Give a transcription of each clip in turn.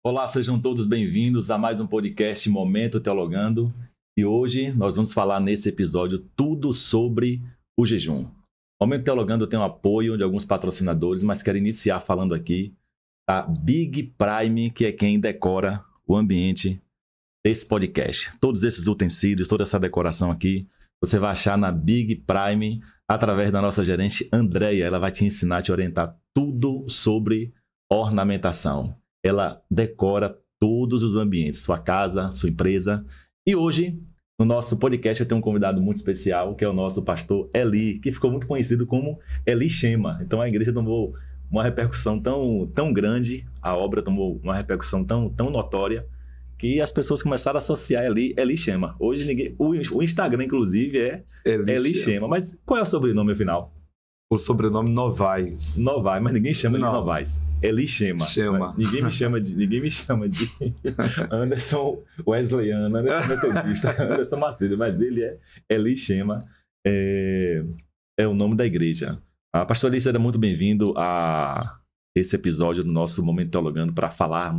Olá, sejam todos bem-vindos a mais um podcast Momento Teologando. E hoje nós vamos falar nesse episódio tudo sobre o jejum. Momento Teologando tem o apoio de alguns patrocinadores, mas quero iniciar falando aqui da Big Prime, que é quem decora o ambiente desse podcast. Todos esses utensílios, toda essa decoração aqui, você vai achar na Big Prime através da nossa gerente Andréia. Ela vai te ensinar, te orientar tudo sobre ornamentação. Ela decora todos os ambientes, sua casa, sua empresa. E hoje, no nosso podcast, eu tenho um convidado muito especial, que é o nosso pastor Eli, que ficou muito conhecido como Eli Shema. Então a igreja tomou uma repercussão tão grande, a obra tomou uma repercussão tão notória, que as pessoas começaram a associar Eli Shema. Hoje o Instagram, inclusive, é Eli Shema. Mas qual é o sobrenome afinal? O sobrenome Novaes. Novaes, mas ninguém chama de Novaes. Eli Shema. Ninguém me chama de Anderson Wesleyano, Anderson Metodista, Anderson Macedo, mas ele é Eli Shema, é o nome da igreja. A pastor Eli, seja muito bem-vindo a esse episódio do nosso Momento Teologando para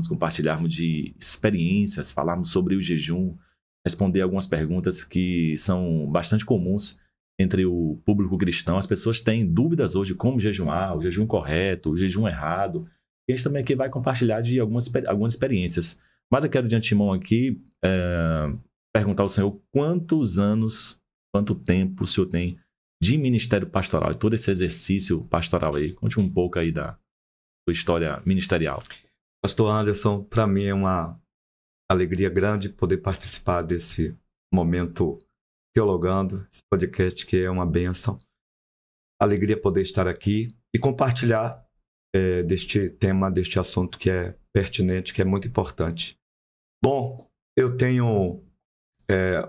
compartilharmos de experiências, falarmos sobre o jejum, responder algumas perguntas que são bastante comuns entre o público cristão. As pessoas têm dúvidas hoje como jejuar, o jejum correto, o jejum errado. E a gente também aqui vai compartilhar de algumas experiências. Mas eu quero de antemão aqui perguntar ao senhor quanto tempo o senhor tem de ministério pastoral e todo esse exercício pastoral aí. Conte um pouco aí da sua história ministerial. Pastor Anderson, para mim é uma alegria grande poder participar desse momento teologando, esse podcast que é uma bênção. Alegria poder estar aqui e compartilhar deste tema, deste assunto que é pertinente, que é muito importante. Bom, eu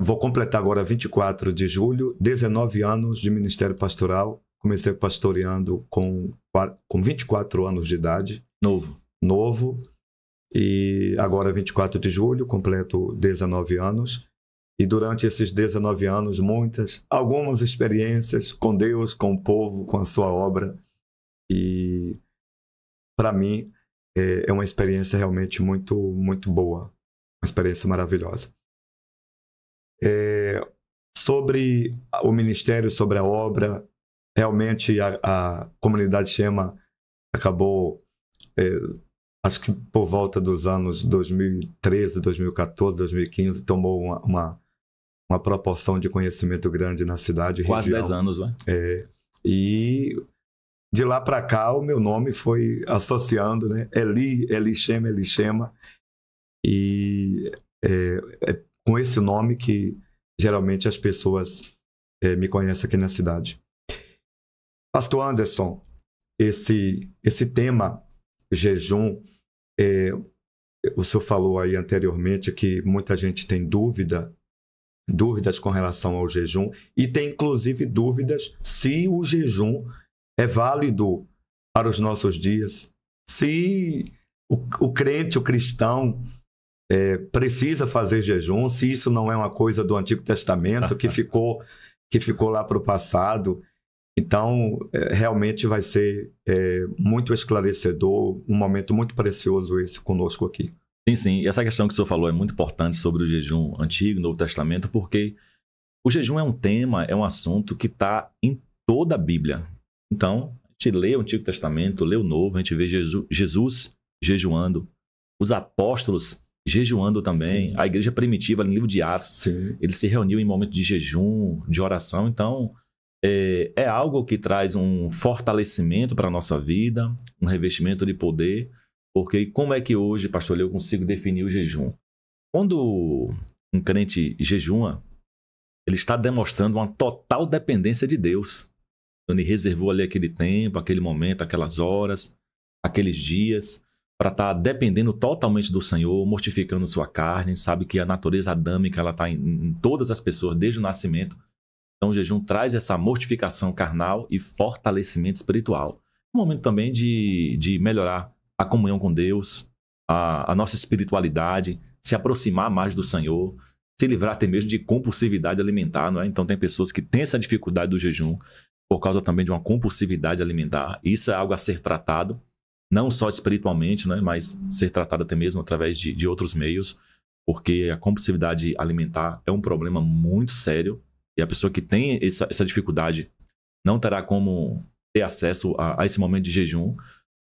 vou completar agora 24 de julho, 19 anos de ministério pastoral. Comecei pastoreando com 24 anos de idade. Novo. E agora 24 de julho, completo 19 anos. E durante esses 19 anos, algumas experiências com Deus, com o povo, com a sua obra. E para mim é uma experiência realmente muito, muito boa. Uma experiência maravilhosa. Sobre o ministério, sobre a obra, realmente a comunidade Shema acabou, acho que por volta dos anos 2013, 2014, 2015, tomou uma proporção de conhecimento grande na cidade. Quase região. 10 anos, né? E de lá para cá o meu nome foi associando, né? Eli Shema. E é com esse nome que geralmente as pessoas me conhecem aqui na cidade. Pastor Anderson, esse tema jejum, o senhor falou aí anteriormente que muita gente tem dúvidas com relação ao jejum e tem inclusive dúvidas se o jejum é válido para os nossos dias, se o crente, o cristão precisa fazer jejum, se isso não é uma coisa do Antigo Testamento que ficou lá para o passado. Então, realmente vai ser muito esclarecedor, um momento muito precioso esse conosco aqui. Sim. E essa questão que o senhor falou é muito importante sobre o jejum Antigo, Novo Testamento, porque o jejum é um tema, é um assunto que está em toda a Bíblia. Então, a gente lê o Antigo Testamento, lê o Novo, a gente vê Jesus jejuando, os apóstolos jejuando também, sim. A igreja primitiva, no livro de Atos, sim. Ele se reuniu em momento de jejum, de oração. Então, é algo que traz um fortalecimento para a nossa vida, um revestimento de poder. Porque como é que hoje, pastor, eu consigo definir o jejum? Quando um crente jejua, ele está demonstrando uma total dependência de Deus. Ele reservou ali aquele tempo, aquele momento, aquelas horas, aqueles dias, para estar dependendo totalmente do Senhor, mortificando sua carne. Sabe que a natureza adâmica está em todas as pessoas, desde o nascimento. Então o jejum traz essa mortificação carnal e fortalecimento espiritual. Um momento também de melhorar a comunhão com Deus, a nossa espiritualidade, se aproximar mais do Senhor, se livrar até mesmo de compulsividade alimentar, não é? Então tem pessoas que têm essa dificuldade do jejum por causa também de uma compulsividade alimentar. Isso é algo a ser tratado não só espiritualmente, né, mas ser tratada até mesmo através de outros meios, porque a compulsividade alimentar é um problema muito sério e a pessoa que tem essa dificuldade não terá como ter acesso a esse momento de jejum.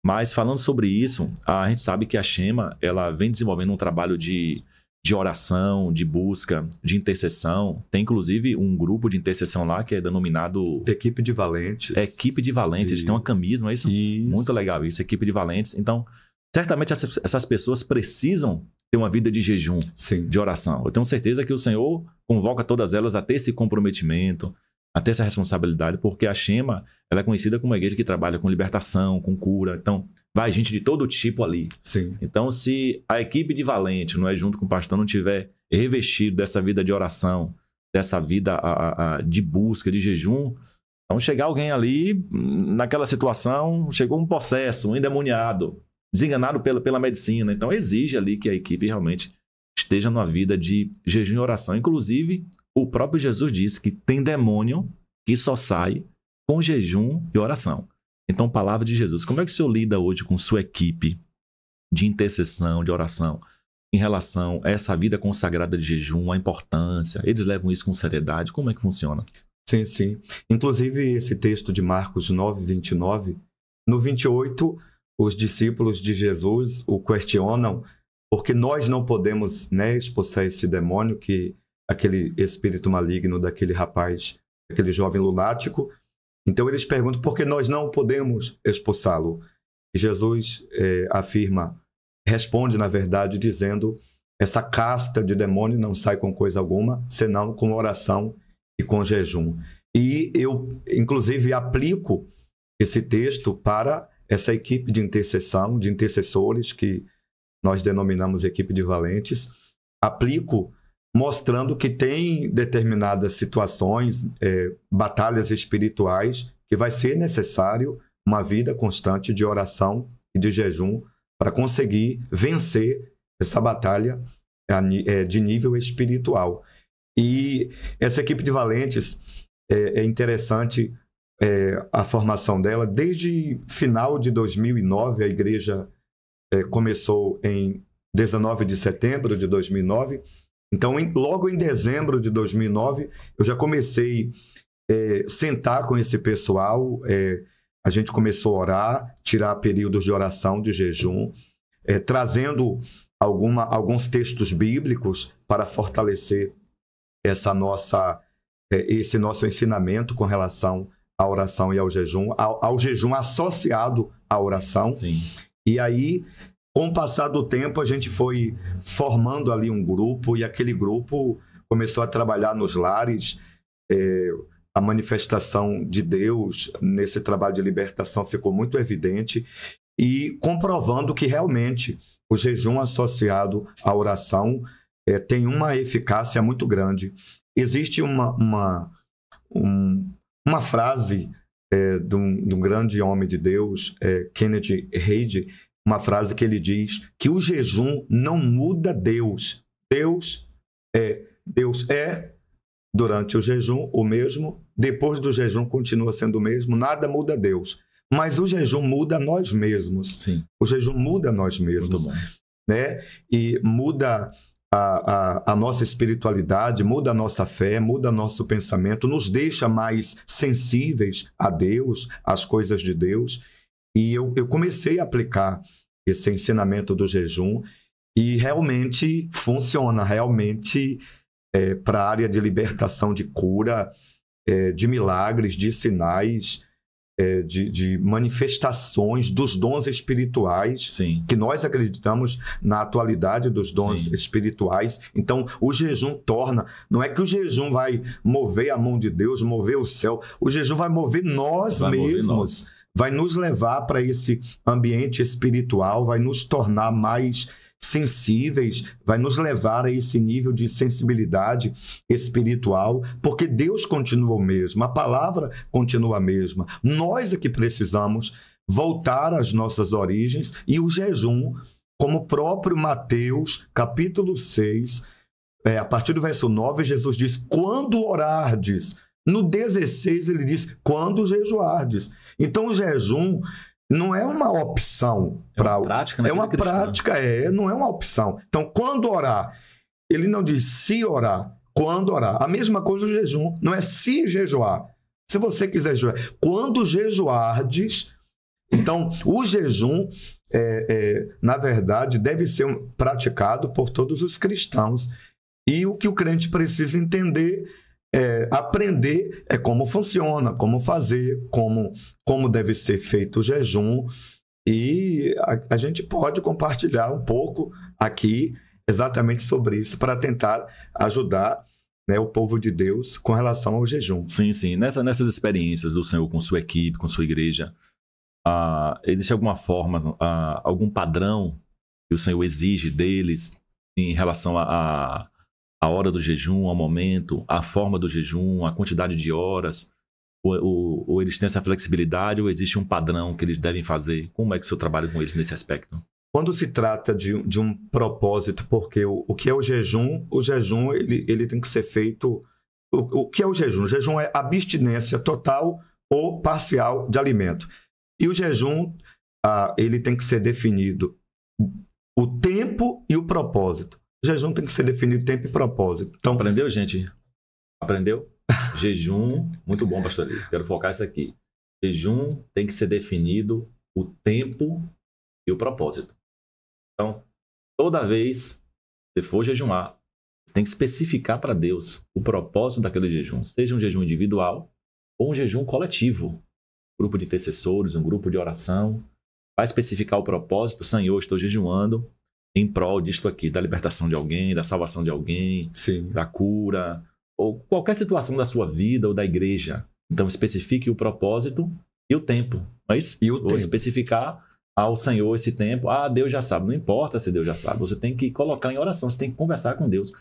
Mas falando sobre isso, a gente sabe que a Shema, ela vem desenvolvendo um trabalho de oração, de busca, de intercessão. Tem inclusive um grupo de intercessão lá que é denominado... Equipe de Valentes. Equipe de Valentes. Eles têm uma camisa, não é isso? Isso. Muito legal isso, Equipe de Valentes. Então, certamente essas pessoas precisam ter uma vida de jejum, Sim. de oração. Eu tenho certeza que o Senhor convoca todas elas a ter esse comprometimento, a ter essa responsabilidade, porque a Shema, ela é conhecida como uma igreja que trabalha com libertação, com cura. Então, vai gente de todo tipo ali. Sim. Então, se a equipe de Valente, não é, junto com o pastor, não tiver revestido dessa vida de oração, dessa vida de busca, de jejum, então chegar alguém ali, naquela situação, chegou um possesso, um endemoniado, desenganado pela medicina. Então, exige ali que a equipe realmente esteja numa vida de jejum e oração. Inclusive, o próprio Jesus disse que tem demônio que só sai com jejum e oração. Então, palavra de Jesus. Como é que o senhor lida hoje com sua equipe de intercessão, de oração, em relação a essa vida consagrada de jejum, a importância? Eles levam isso com seriedade? Como é que funciona? Sim, sim. Inclusive, esse texto de Marcos 9, 29, no 28, os discípulos de Jesus o questionam, porque nós não podemos, né, expulsar esse demônio, que aquele espírito maligno daquele rapaz, aquele jovem lunático. Então eles perguntam por que nós não podemos expulsá-lo. E Jesus responde, na verdade, dizendo: essa casta de demônio não sai com coisa alguma, senão com oração e com jejum. E eu, inclusive, aplico esse texto para essa equipe de intercessão, de intercessores, que nós denominamos equipe de valentes. Aplico mostrando que tem determinadas situações, batalhas espirituais, que vai ser necessário uma vida constante de oração e de jejum para conseguir vencer essa batalha de nível espiritual. E essa equipe de valentes, é interessante a formação dela. Desde final de 2009, a igreja começou em 19 de setembro de 2009. Então, logo em dezembro de 2009, eu já comecei a sentar com esse pessoal. A gente começou a orar, tirar períodos de oração, de jejum, trazendo alguns textos bíblicos para fortalecer esse nosso ensinamento com relação à oração e ao jejum associado à oração. Sim. E aí, com o passar do tempo, a gente foi formando ali um grupo, e aquele grupo começou a trabalhar nos lares. A manifestação de Deus nesse trabalho de libertação ficou muito evidente, e comprovando que realmente o jejum associado à oração tem uma eficácia muito grande. Existe uma frase de um grande homem de Deus, Kenneth Hagin, uma frase que ele diz que o jejum não muda Deus. Deus é, durante o jejum, o mesmo. Depois do jejum, continua sendo o mesmo. Nada muda Deus. Mas o jejum muda nós mesmos. Sim. O jejum muda nós mesmos. Né? E muda a nossa espiritualidade, muda a nossa fé, muda nosso pensamento, nos deixa mais sensíveis a Deus, às coisas de Deus. E eu comecei a aplicar esse ensinamento do jejum, e realmente funciona, realmente para a área de libertação, de cura, de milagres, de sinais, de manifestações dos dons espirituais. Sim. Que nós acreditamos na atualidade dos dons Sim. espirituais. Então, o jejum não é que o jejum vai mover a mão de Deus, mover o céu, o jejum vai mover nós mesmos. Vai nos levar para esse ambiente espiritual, vai nos tornar mais sensíveis, vai nos levar a esse nível de sensibilidade espiritual, porque Deus continua o mesmo, a palavra continua a mesma. Nós é que precisamos voltar às nossas origens, e o jejum, como o próprio Mateus, capítulo 6, a partir do verso 9, Jesus diz: quando orardes. No 16 ele diz: quando jejuardes. Então o jejum não é uma opção. É uma prática, né? É uma prática, não é uma opção. Então, quando orar, ele não diz se orar, quando orar. A mesma coisa o jejum, não é se jejuar. Se você quiser jejuar, quando jejuardes. Então, o jejum, na verdade, deve ser praticado por todos os cristãos. E o que o crente precisa entender, aprender, é como funciona, como fazer, como deve ser feito o jejum. E a gente pode compartilhar um pouco aqui exatamente sobre isso, para tentar ajudar, né, o povo de Deus com relação ao jejum. Sim, sim. Nessas experiências do Senhor com sua equipe, com sua igreja, existe alguma forma, algum padrão que o Senhor exige deles em relação à hora do jejum, ao momento, à forma do jejum, a quantidade de horas? Ou eles têm essa flexibilidade, ou existe um padrão que eles devem fazer? Como é que o senhor trabalha com eles nesse aspecto? Quando se trata de um propósito, porque o que é o jejum? O jejum ele tem que ser feito... O que é o jejum? O jejum é abstinência total ou parcial de alimento. E o jejum, ele tem que ser definido o tempo e o propósito. O jejum tem que ser definido tempo e propósito. Então, aprendeu, gente? Aprendeu? Jejum, muito bom, pastor Eli. Quero focar isso aqui. Jejum tem que ser definido o tempo e o propósito. Então, toda vez que você for jejuar, tem que especificar para Deus o propósito daquele jejum. Seja um jejum individual ou um jejum coletivo. Um grupo de intercessores, um grupo de oração. Vai especificar o propósito. Senhor, estou jejuando em prol disto aqui, da libertação de alguém, da salvação de alguém, sim, da cura, ou qualquer situação da sua vida ou da igreja. Então, especifique o propósito e o tempo. Não é isso? E o tempo. Especificar ao Senhor esse tempo. Deus já sabe. Não importa se Deus já sabe. Você tem que colocar em oração. Você tem que conversar com Deus.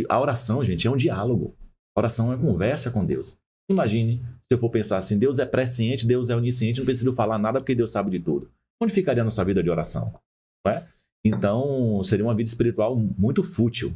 A oração, gente, é um diálogo. A oração é uma conversa com Deus. Imagine, se eu for pensar assim, Deus é presciente, Deus é onisciente, não preciso falar nada porque Deus sabe de tudo. Onde ficaria a nossa vida de oração? Não é? Então, seria uma vida espiritual muito fútil.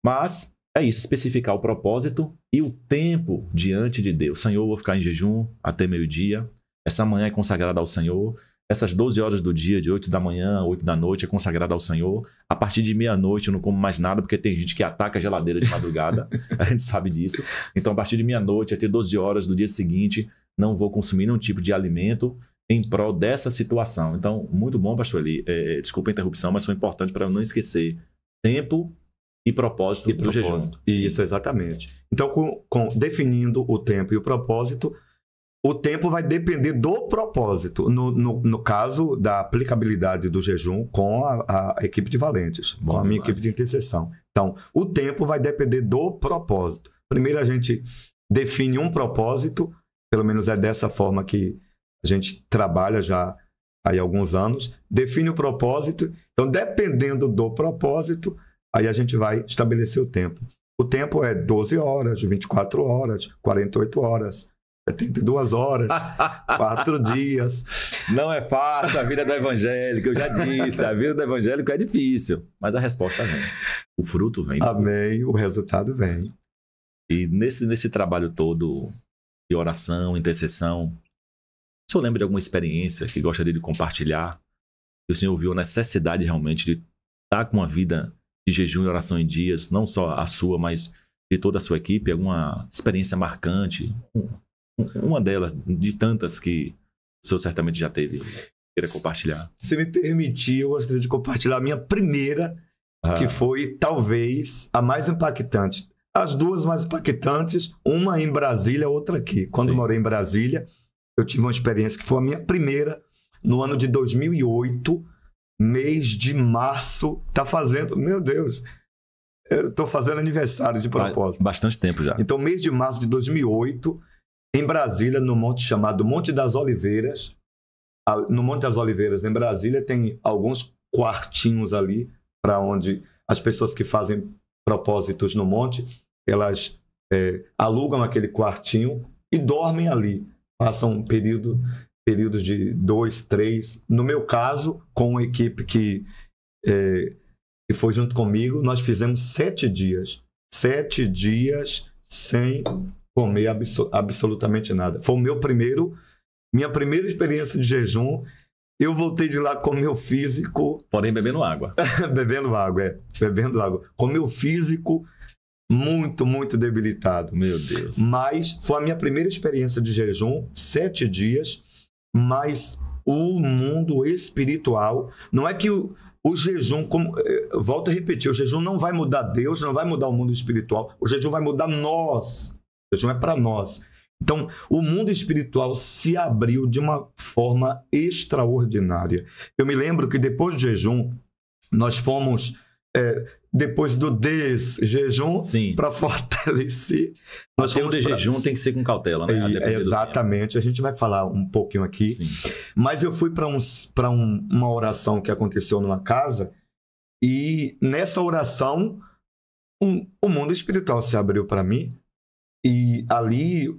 Mas é isso, especificar o propósito e o tempo diante de Deus. Senhor, eu vou ficar em jejum até meio-dia. Essa manhã é consagrada ao Senhor. Essas 12 horas do dia, de 8 da manhã, 8 da noite, é consagrada ao Senhor. A partir de meia-noite eu não como mais nada, porque tem gente que ataca a geladeira de madrugada. A gente sabe disso. Então, a partir de meia-noite, até 12 horas do dia seguinte, não vou consumir nenhum tipo de alimento em prol dessa situação. Então, muito bom, pastor Eli. Desculpa a interrupção, mas foi importante para eu não esquecer. Tempo e propósito do jejum. Isso, exatamente. Então, definindo o tempo e o propósito, o tempo vai depender do propósito. No caso da aplicabilidade do jejum com a equipe de valentes, com a minha equipe de intercessão. Então, o tempo vai depender do propósito. Primeiro, a gente define um propósito, pelo menos é dessa forma que a gente trabalha já há alguns anos, define o propósito. Então, dependendo do propósito, aí a gente vai estabelecer o tempo. O tempo é 12 horas, 24 horas, 48 horas, 72 horas, 4 dias. Não é fácil a vida do evangélico, eu já disse. A vida do evangélico é difícil, mas a resposta vem. O fruto vem. Amém, o resultado vem. E nesse trabalho todo de oração, intercessão, o senhor lembra de alguma experiência que gostaria de compartilhar? Que o senhor viu a necessidade realmente de estar com uma vida de jejum e oração em dias, não só a sua, mas de toda a sua equipe? Alguma experiência marcante? Uma delas, de tantas que o senhor certamente já teve, queira compartilhar. Se me permitir, eu gostaria de compartilhar a minha primeira, que foi talvez a mais impactante. As duas mais impactantes, uma em Brasília, outra aqui. Quando morei em Brasília, eu tive uma experiência que foi a minha primeira, no ano de 2008, mês de março. Tá fazendo, meu Deus, eu estou fazendo aniversário de propósito. Bastante tempo já. Então, mês de março de 2008, em Brasília, no monte chamado Monte das Oliveiras. No Monte das Oliveiras, em Brasília, tem alguns quartinhos ali para onde as pessoas que fazem propósitos no monte, elas alugam aquele quartinho e dormem ali. Passam um período de 2, 3. No meu caso, com uma equipe que foi junto comigo, nós fizemos 7 dias. 7 dias sem comer absolutamente nada. Foi minha primeira experiência de jejum eu voltei de lá com meu físico... Porém, bebendo água. Bebendo água. Com meu físico muito, muito debilitado. Meu Deus. Mas foi a minha primeira experiência de jejum, 7 dias, mas o mundo espiritual... Não é que o jejum, volto a repetir, o jejum não vai mudar Deus, não vai mudar o mundo espiritual, o jejum vai mudar nós. O jejum é para nós. Então, o mundo espiritual se abriu de uma forma extraordinária. Eu me lembro que depois do jejum, nós fomos, depois do desjejum, para fortalecer. Nós fomos de jejum tem que ser com cautela, né? Exatamente, a gente vai falar um pouquinho aqui. Sim. Mas eu fui para uma oração que aconteceu numa casa, e nessa oração, o mundo espiritual se abriu para mim. E ali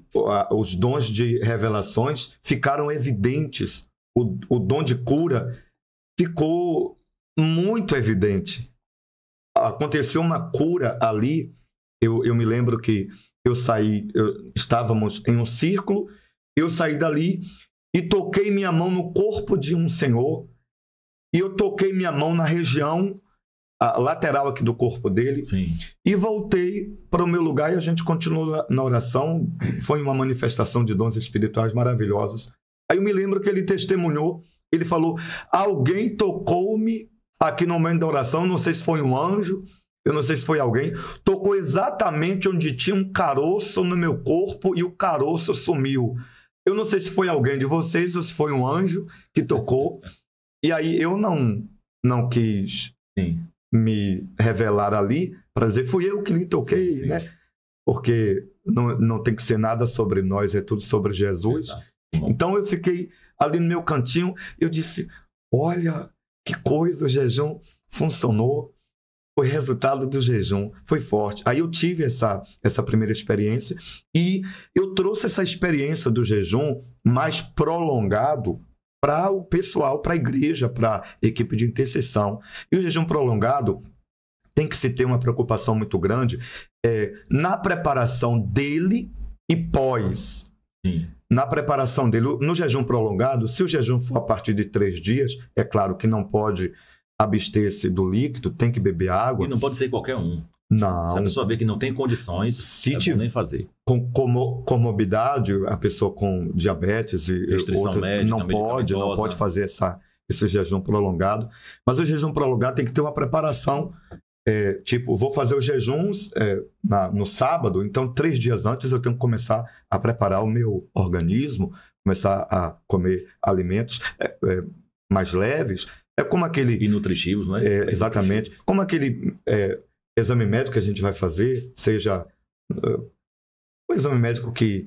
os dons de revelações ficaram evidentes. O dom de cura ficou muito evidente. Aconteceu uma cura ali. Eu me lembro que estávamos em um círculo, eu saí dali e toquei minha mão no corpo de um senhor, e eu toquei minha mão na região lateral aqui do corpo dele. Sim. E voltei para o meu lugar e a gente continuou na oração. Foi uma manifestação de dons espirituais maravilhosos. Aí eu me lembro que ele testemunhou, ele falou: alguém tocou-me aqui no momento da oração, não sei se foi um anjo, eu não sei se foi alguém, tocou exatamente onde tinha um caroço no meu corpo e o caroço sumiu. Eu não sei se foi alguém de vocês ou se foi um anjo que tocou. E aí eu não quis... Sim. Me revelar ali para dizer fui eu que lhe toquei, sim. né? Porque não tem que ser nada sobre nós, é tudo sobre Jesus. Exato. Então eu fiquei ali no meu cantinho, eu disse: olha que coisa, o jejum funcionou, foi resultado do jejum, foi forte. Aí eu tive essa primeira experiência e eu trouxe essa experiência do jejum mais prolongado para o pessoal, para a igreja, para a equipe de intercessão. E o jejum prolongado tem que se ter uma preocupação muito grande na preparação dele e pós. Sim. Na preparação dele. No jejum prolongado, se o jejum for a partir de 3 dias, é claro que não pode abster-se do líquido, tem que beber água. E não pode ser qualquer um. Não. Se a pessoa vê que não tem condições, se tiver nem fazer. Com comorbidade, a pessoa com diabetes e restrição médica, não pode fazer esse jejum prolongado. Mas o jejum prolongado tem que ter uma preparação. Tipo, vou fazer os jejuns no sábado, então 3 dias antes eu tenho que começar a preparar o meu organismo, começar a comer alimentos mais leves. É como aquele... E nutritivos, né? Exatamente. Como aquele... exame médico que a gente vai fazer, seja um exame médico que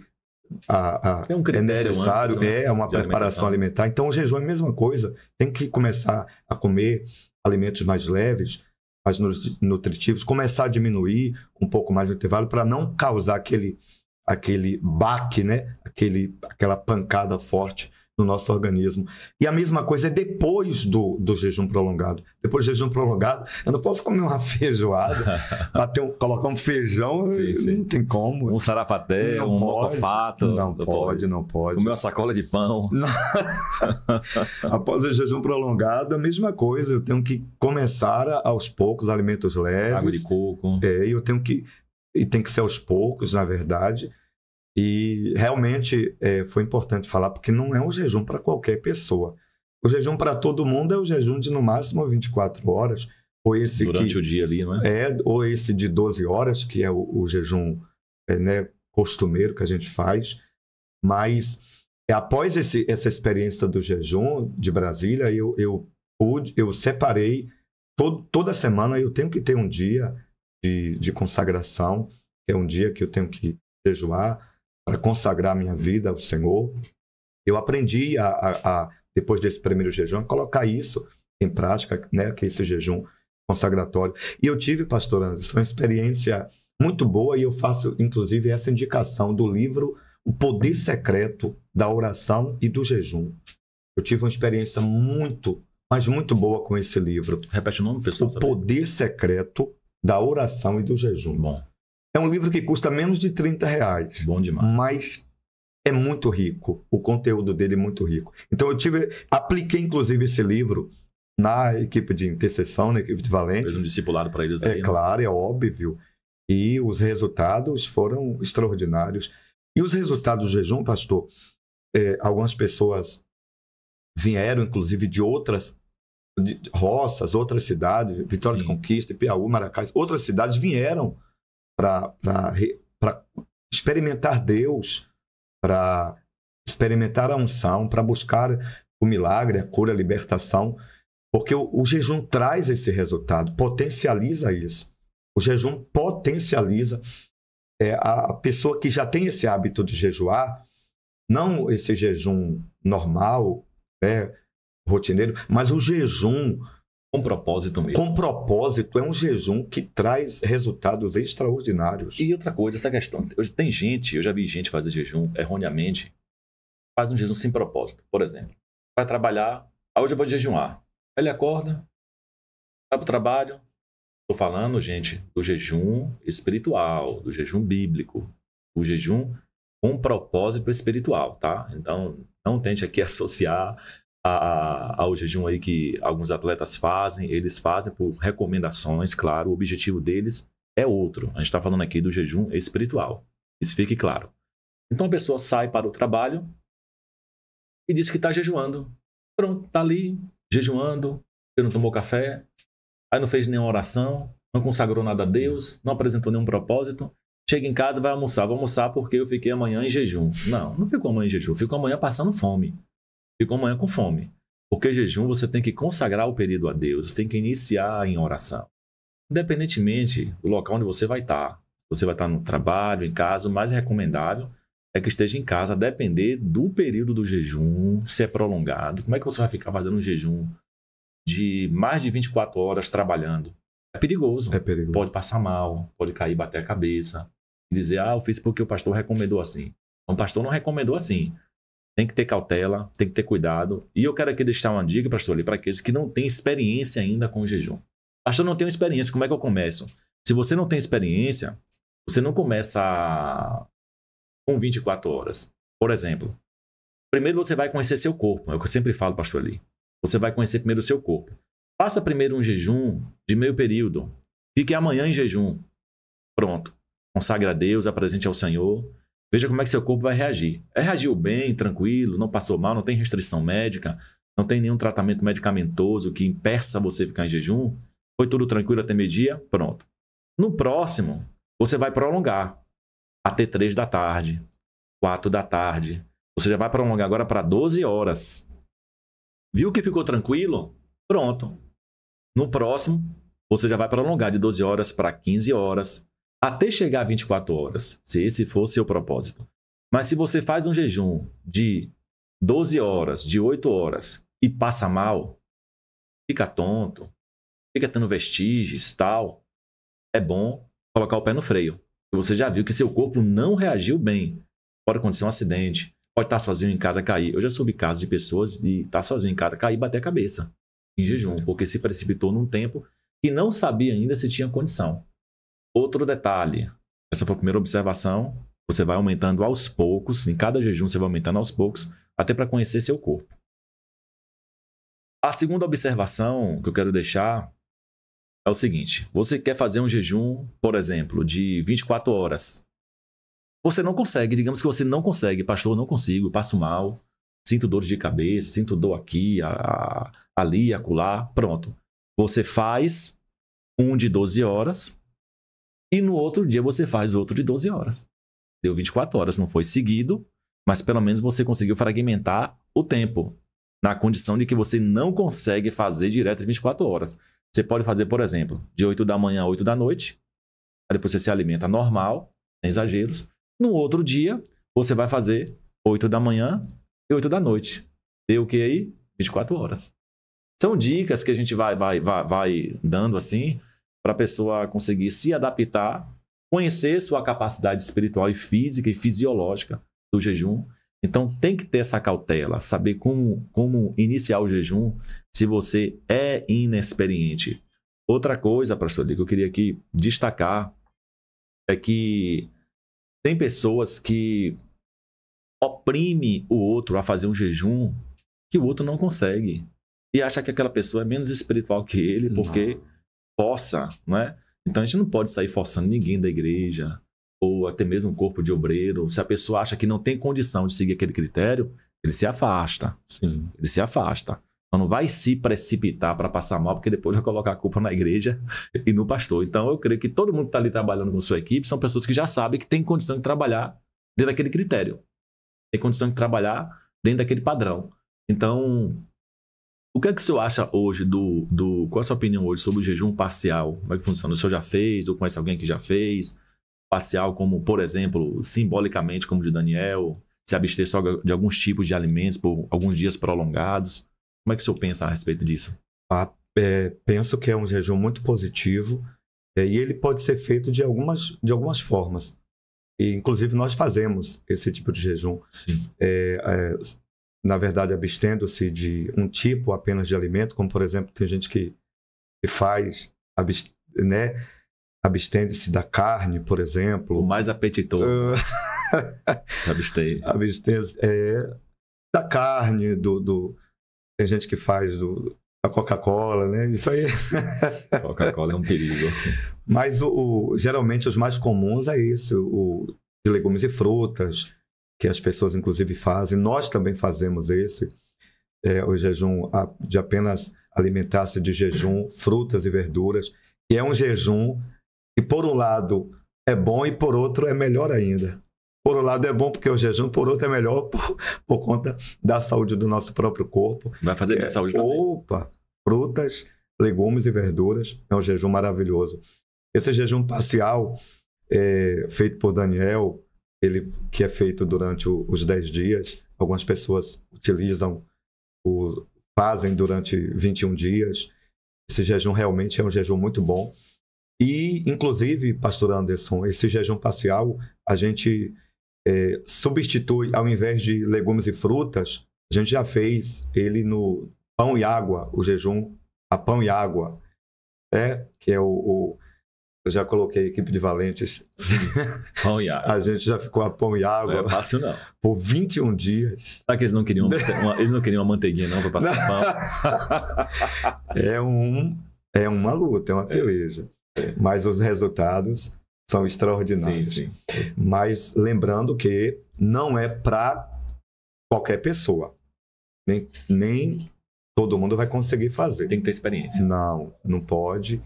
é um critério necessário, antes, é uma preparação alimentar. Então, o jejum é a mesma coisa. Tem que começar a comer alimentos mais leves, mais nutritivos, começar a diminuir um pouco mais o intervalo para não causar aquele baque, né? Aquela pancada forte no nosso organismo. E a mesma coisa é depois do jejum prolongado. Depois do jejum prolongado, eu não posso comer uma feijoada, colocar um feijão, sim. Não tem como. Um sarapaté, um mocofato. Não pode. Comer uma sacola de pão. Após o jejum prolongado, a mesma coisa. Eu tenho que começar aos poucos, alimentos leves. Água de coco. E tem que ser aos poucos, na verdade. E realmente foi importante falar, porque não é um jejum para qualquer pessoa. O jejum para todo mundo é o jejum de no máximo 24 horas. Ou esse durante o dia ali, não é? Ou esse de 12 horas, que é o jejum costumeiro que a gente faz. Mas após essa experiência do jejum de Brasília, eu separei, toda semana eu tenho que ter um dia de consagração, que é um dia que eu tenho que jejuar, para consagrar minha vida ao Senhor. Eu aprendi depois desse primeiro jejum, a colocar isso em prática, né, que é esse jejum consagratório. E eu tive, pastor Anderson, uma experiência muito boa, e eu faço, inclusive, essa indicação do livro O Poder Secreto da Oração e do Jejum. Eu tive uma experiência muito, mas muito boa com esse livro. Repete o nome, pessoal. O Poder Secreto da Oração e do Jejum. Bom. É um livro que custa menos de R$30. Bom demais. Mas é muito rico. O conteúdo dele é muito rico. Então apliquei inclusive esse livro na equipe de intercessão, na equipe de valentes. Fez um discipulado para eles aí. É claro, é óbvio. E os resultados foram extraordinários. E os resultados do jejum, pastor, algumas pessoas vieram, inclusive, de outras roças, outras cidades, Vitória de Conquista, Piauí, Maracás, outras cidades vieram para experimentar Deus, para experimentar a unção, para buscar o milagre, a cura, a libertação, porque o jejum traz esse resultado, potencializa isso. O jejum potencializa a pessoa que já tem esse hábito de jejuar, não esse jejum normal, rotineiro, mas o jejum com propósito mesmo. Com propósito, é um jejum que traz resultados extraordinários. E outra coisa, essa questão. Tem gente, eu já vi gente fazer jejum erroneamente, faz um jejum sem propósito. Por exemplo, vai trabalhar, hoje eu vou jejuar. Ele acorda, vai para o trabalho. Estou falando, gente, do jejum espiritual, do jejum bíblico, o jejum com propósito espiritual, tá? Então, não tente aqui associar ao jejum aí que alguns atletas fazem. Eles fazem por recomendações, claro, o objetivo deles é outro. A gente está falando aqui do jejum espiritual. Isso fique claro. Então a pessoa sai para o trabalho e diz que está jejuando. Pronto, está ali jejuando, não tomou café, aí não fez nenhuma oração, não consagrou nada a Deus, não apresentou nenhum propósito. Chega em casa, vai almoçar. Vou almoçar porque eu fiquei amanhã em jejum. Não ficou amanhã em jejum, ficou amanhã passando fome. Ficou amanhã com fome. Porque jejum você tem que consagrar o período a Deus, você tem que iniciar em oração. Independentemente do local onde você vai estar. Se você vai estar no trabalho, em casa, o mais recomendável é que esteja em casa, a depender do período do jejum, se é prolongado. Como é que você vai ficar fazendo um jejum de mais de 24 horas trabalhando? É perigoso. É perigoso. Pode passar mal, pode cair, bater a cabeça. E dizer, eu fiz porque o pastor recomendou assim. O pastor não recomendou assim. Tem que ter cautela, tem que ter cuidado. E eu quero aqui deixar uma dica, pastor, para aqueles que não têm experiência ainda com o jejum. Pastor, não tenho experiência, como é que eu começo? Se você não tem experiência, você não começa com 24 horas. Por exemplo, primeiro você vai conhecer seu corpo. É o que eu sempre falo, pastor ali. Você vai conhecer primeiro o seu corpo. Faça primeiro um jejum de meio período. Fique amanhã em jejum. Pronto. Consagre a Deus, apresente ao Senhor. Veja como é que seu corpo vai reagir. Reagiu bem, tranquilo, não passou mal, não tem restrição médica, não tem nenhum tratamento medicamentoso que impeça você ficar em jejum. Foi tudo tranquilo até meio-dia? Pronto. No próximo, você vai prolongar até 3 da tarde, 4 da tarde. Você já vai prolongar agora para 12 horas. Viu que ficou tranquilo? Pronto. No próximo, você já vai prolongar de 12 horas para 15 horas, até chegar a 24 horas, se esse for o seu propósito. Mas se você faz um jejum de 12 horas, de 8 horas, e passa mal, fica tonto, fica tendo vestígios, tal, é bom colocar o pé no freio. Você já viu que seu corpo não reagiu bem. Pode acontecer um acidente, pode estar sozinho em casa, cair. Eu já soube casos de pessoas de estar sozinho em casa, cair e bater a cabeça em jejum, porque se precipitou num tempo que não sabia ainda se tinha condição. Outro detalhe, essa foi a primeira observação, você vai aumentando aos poucos, em cada jejum você vai aumentando aos poucos, até para conhecer seu corpo. A segunda observação que eu quero deixar é o seguinte, você quer fazer um jejum, por exemplo, de 24 horas. Você não consegue, digamos que você não consegue, pastor, eu não consigo, passo mal, sinto dores de cabeça, sinto dor aqui, ali, acolá, pronto. Você faz um de 12 horas e no outro dia você faz outro de 12 horas. Deu 24 horas, não foi seguido, mas pelo menos você conseguiu fragmentar o tempo, na condição de que você não consegue fazer direto de 24 horas. Você pode fazer, por exemplo, de 8 da manhã a 8 da noite, aí depois você se alimenta normal, sem exageros. No outro dia, você vai fazer 8 da manhã e 8 da noite. Deu o que aí? 24 horas. São dicas que a gente vai dando assim, para a pessoa conseguir se adaptar, conhecer sua capacidade espiritual e física e fisiológica do jejum. Então tem que ter essa cautela, saber como iniciar o jejum se você é inexperiente. Outra coisa, pastor, que eu queria aqui destacar é que tem pessoas que oprime o outro a fazer um jejum que o outro não consegue. E acha que aquela pessoa é menos espiritual que ele porque força, não é? Então a gente não pode sair forçando ninguém da igreja ou até mesmo um corpo de obreiro. Se a pessoa acha que não tem condição de seguir aquele critério, ele se afasta. Sim. Ele se afasta. Então não vai se precipitar para passar mal, porque depois vai colocar a culpa na igreja e no pastor. Então eu creio que todo mundo que está ali trabalhando com sua equipe são pessoas que já sabem que tem condição de trabalhar dentro daquele critério. Tem condição de trabalhar dentro daquele padrão. Então, o que é que o senhor acha hoje qual é a sua opinião hoje sobre o jejum parcial? Como é que funciona? O senhor já fez ou conhece alguém que já fez? Parcial como, por exemplo, simbolicamente como o de Daniel, se abster só de alguns tipos de alimentos por alguns dias prolongados. Como é que o senhor pensa a respeito disso? Penso que é um jejum muito positivo e ele pode ser feito de algumas formas. E, inclusive, nós fazemos esse tipo de jejum. Sim. Na verdade, abstendo-se de um tipo apenas de alimento, como, por exemplo, tem gente que faz, abstende-se da carne, por exemplo. O mais apetitoso. Abster. Abstende da carne, tem gente que faz da Coca-Cola, né? Isso aí. Coca-Cola é um perigo. Mas geralmente os mais comuns é isso, o de legumes e frutas, que as pessoas inclusive fazem. Nós também fazemos o jejum de apenas alimentar-se de jejum, frutas e verduras. E é um jejum que, por um lado, é bom e, por outro, é melhor ainda. Por um lado é bom porque o jejum, por outro é melhor por conta da saúde do nosso próprio corpo. Vai fazer bem a saúde também. Frutas, legumes e verduras. É um jejum maravilhoso. Esse jejum parcial, feito por Daniel, que é feito durante os 10 dias. Algumas pessoas fazem durante 21 dias. Esse jejum realmente é um jejum muito bom. E, inclusive, pastor Anderson, esse jejum parcial, a gente substitui, ao invés de legumes e frutas, a gente já fez ele no pão e água, o jejum a pão e água, que é eu já coloquei a equipe de valentes. Pão e água. A gente já ficou a pão e água. Não é fácil, não. Por 21 dias. Será que eles não queriam uma manteiguinha, não, para passar pão? É uma luta, é uma peleja. Mas os resultados são extraordinários. Sim. Mas lembrando que não é para qualquer pessoa. Nem todo mundo vai conseguir fazer. Tem que ter experiência. Não pode.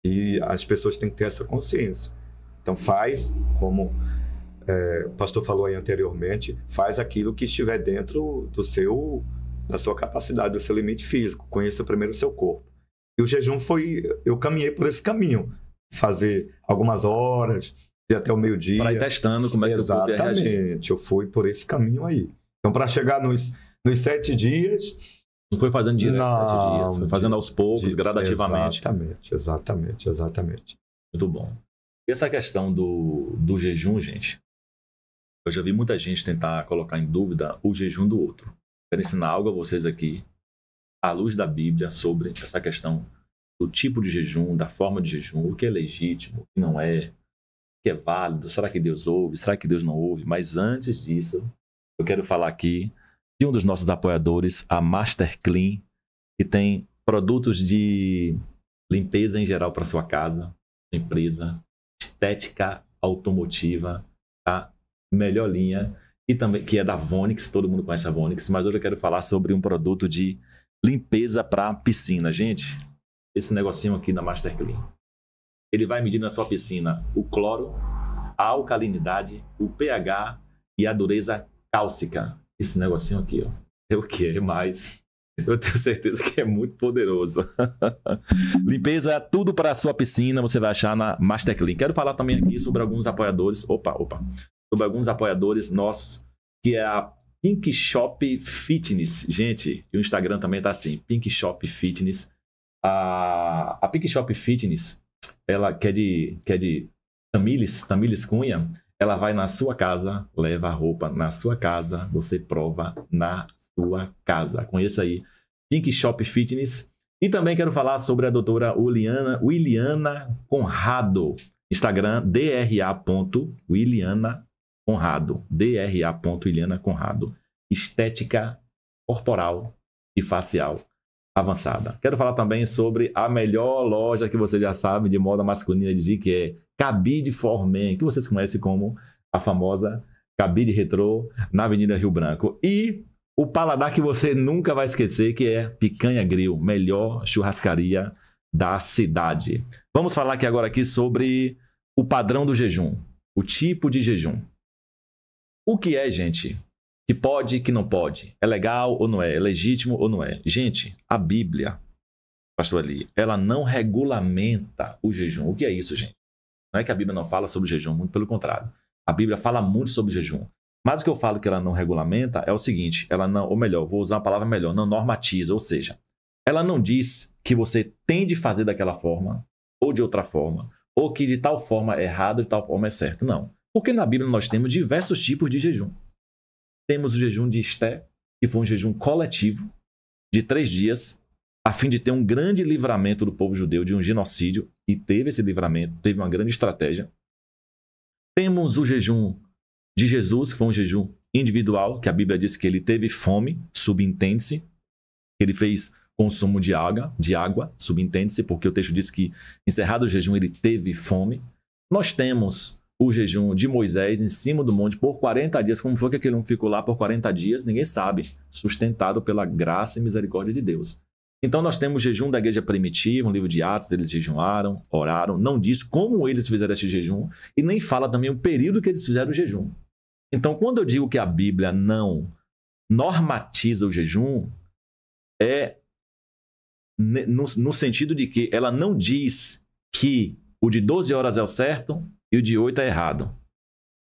E as pessoas têm que ter essa consciência. Então faz, como o pastor falou aí anteriormente, faz aquilo que estiver dentro da sua capacidade, do seu limite físico. Conheça primeiro o seu corpo. E o jejum eu caminhei por esse caminho. Fazer algumas horas, de até o meio-dia. Para ir testando como é que o corpo ia reagir. Exatamente, eu fui por esse caminho aí. Então, para chegar nos 7 dias... Não foi fazendo direto 7 dias, foi fazendo aos poucos, gradativamente. Exatamente. Muito bom. E essa questão do jejum, gente, eu já vi muita gente tentar colocar em dúvida o jejum do outro. Quero ensinar algo a vocês aqui, à luz da Bíblia, sobre essa questão do tipo de jejum, da forma de jejum, o que é legítimo, o que não é, o que é válido, será que Deus ouve, será que Deus não ouve? Mas antes disso, eu quero falar aqui de um dos nossos apoiadores, a Master Clean, que tem produtos de limpeza em geral para sua casa, empresa, estética automotiva, a melhor linha, e também que é da Vonix, todo mundo conhece a Vonix, mas hoje eu quero falar sobre um produto de limpeza para piscina. Gente, esse negocinho aqui da Master Clean, ele vai medir na sua piscina o cloro, a alcalinidade, o pH e a dureza cálcica. Esse negocinho aqui, ó, é o que é mais. Eu tenho certeza que é muito poderoso. Limpeza, tudo para a sua piscina, você vai achar na Master Clean. Quero falar também aqui sobre alguns apoiadores. Sobre alguns apoiadores nossos, que é a Pink Shop Fitness. Gente, e o Instagram também tá assim, Pink Shop Fitness. A Pink Shop Fitness, ela que é de Tamires Cunha, ela vai na sua casa, leva a roupa na sua casa, você prova na sua casa. Conheça aí, Pink Shop Fitness. E também quero falar sobre a doutora Williana Conrado. Instagram, dra.williana Conrado, DRA. Conrado, estética corporal e facial avançada. Quero falar também sobre a melhor loja que você já sabe de moda masculina de que é Cabide for Men, que vocês conhecem como a famosa Cabide Retrô, na Avenida Rio Branco. E o paladar que você nunca vai esquecer, que é Picanha Grill, melhor churrascaria da cidade. Vamos falar aqui sobre o padrão do jejum, o tipo de jejum. O que é, gente? Que pode, que não pode? É legal ou não é? É legítimo ou não é? Gente, a Bíblia, pastor Ali, ela não regulamenta o jejum. O que é isso, gente? Não é que a Bíblia não fala sobre o jejum, muito pelo contrário. A Bíblia fala muito sobre o jejum. Mas o que eu falo que ela não regulamenta é o seguinte, ela não, ou melhor, vou usar uma palavra melhor, não normatiza, ou seja, ela não diz que você tem de fazer daquela forma ou de outra forma, ou que de tal forma é errado, de tal forma é certo. Não. Porque na Bíblia nós temos diversos tipos de jejum. Temos o jejum de Esté, que foi um jejum coletivo de 3 dias, a fim de ter um grande livramento do povo judeu de um genocídio, e teve esse livramento, teve uma grande estratégia. Temos o jejum de Jesus, que foi um jejum individual, que a Bíblia diz que ele teve fome, subentende-se, que ele fez consumo de água, subentende-se, porque o texto diz que, encerrado o jejum, ele teve fome. Nós temos o jejum de Moisés em cima do monte por 40 dias. Como foi que aquele homem ficou lá por 40 dias? Ninguém sabe. Sustentado pela graça e misericórdia de Deus. Então nós temos o jejum da igreja primitiva, um livro de Atos, eles jejuaram, oraram, não diz como eles fizeram esse jejum e nem fala também o período que eles fizeram o jejum. Então quando eu digo que a Bíblia não normatiza o jejum, é no sentido de que ela não diz que o de 12 horas é o certo e o de 8 é errado.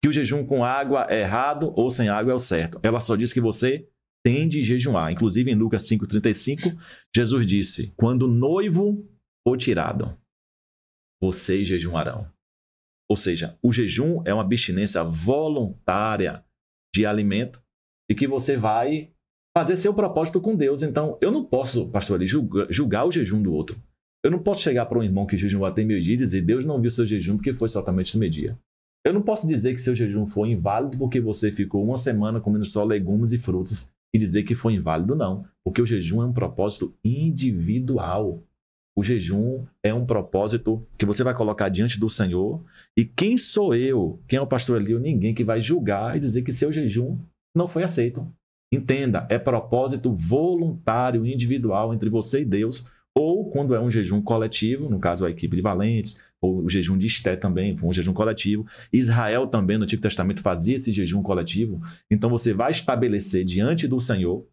Que o jejum com água é errado ou sem água é o certo. Ela só diz que você tem de jejuar. Inclusive em Lucas 5,35, Jesus disse, quando o noivo for tirado, vocês jejuarão. Ou seja, o jejum é uma abstinência voluntária de alimento e que você vai fazer seu propósito com Deus. Então, eu não posso, pastor Ali, julgar o jejum do outro. Eu não posso chegar para um irmão que jejuou até meio-dia e dizer, Deus não viu seu jejum porque foi somente no meio-dia. Eu não posso dizer que seu jejum foi inválido porque você ficou uma semana comendo só legumes e frutas e dizer que foi inválido, não. Porque o jejum é um propósito individual. O jejum é um propósito que você vai colocar diante do Senhor. E quem sou eu? Quem é o pastor Ali? Ninguém que vai julgar e dizer que seu jejum não foi aceito. Entenda, é propósito voluntário, individual entre você e Deus, ou quando é um jejum coletivo, no caso a equipe de valentes, ou o jejum de Esté também, foi um jejum coletivo. Israel também, no Antigo Testamento, fazia esse jejum coletivo. Então você vai estabelecer diante do Senhor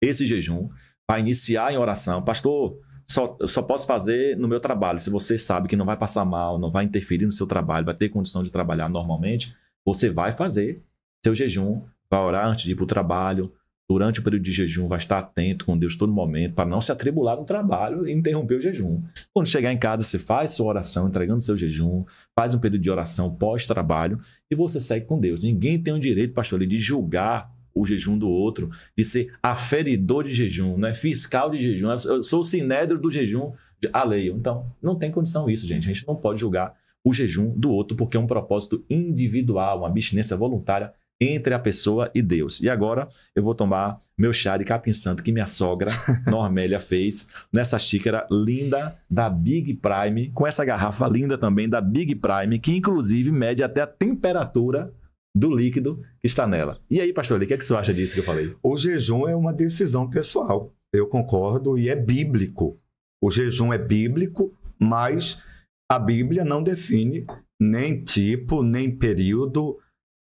esse jejum, vai iniciar em oração. Pastor, só posso fazer no meu trabalho. Se você sabe que não vai passar mal, não vai interferir no seu trabalho, vai ter condição de trabalhar normalmente, você vai fazer seu jejum, vai orar antes de ir para o trabalho. Durante o período de jejum, vai estar atento com Deus todo momento para não se atribular no trabalho e interromper o jejum. Quando chegar em casa, você faz sua oração, entregando seu jejum, faz um período de oração pós-trabalho e você segue com Deus. Ninguém tem o direito, pastor, de julgar o jejum do outro, de ser aferidor de jejum, não é fiscal de jejum. Eu sou o sinédrio do jejum, a lei. Então, não tem condição isso, gente. A gente não pode julgar o jejum do outro porque é um propósito individual, uma abstinência voluntária entre a pessoa e Deus. E agora eu vou tomar meu chá de capim santo que minha sogra, Normélia, fez nessa xícara linda da Big Prime, com essa garrafa linda também da Big Prime, que inclusive mede até a temperatura do líquido que está nela. E aí, pastor, o que é que você acha disso que eu falei? O jejum é uma decisão pessoal. Eu concordo e é bíblico. O jejum é bíblico, mas a Bíblia não define nem tipo, nem período.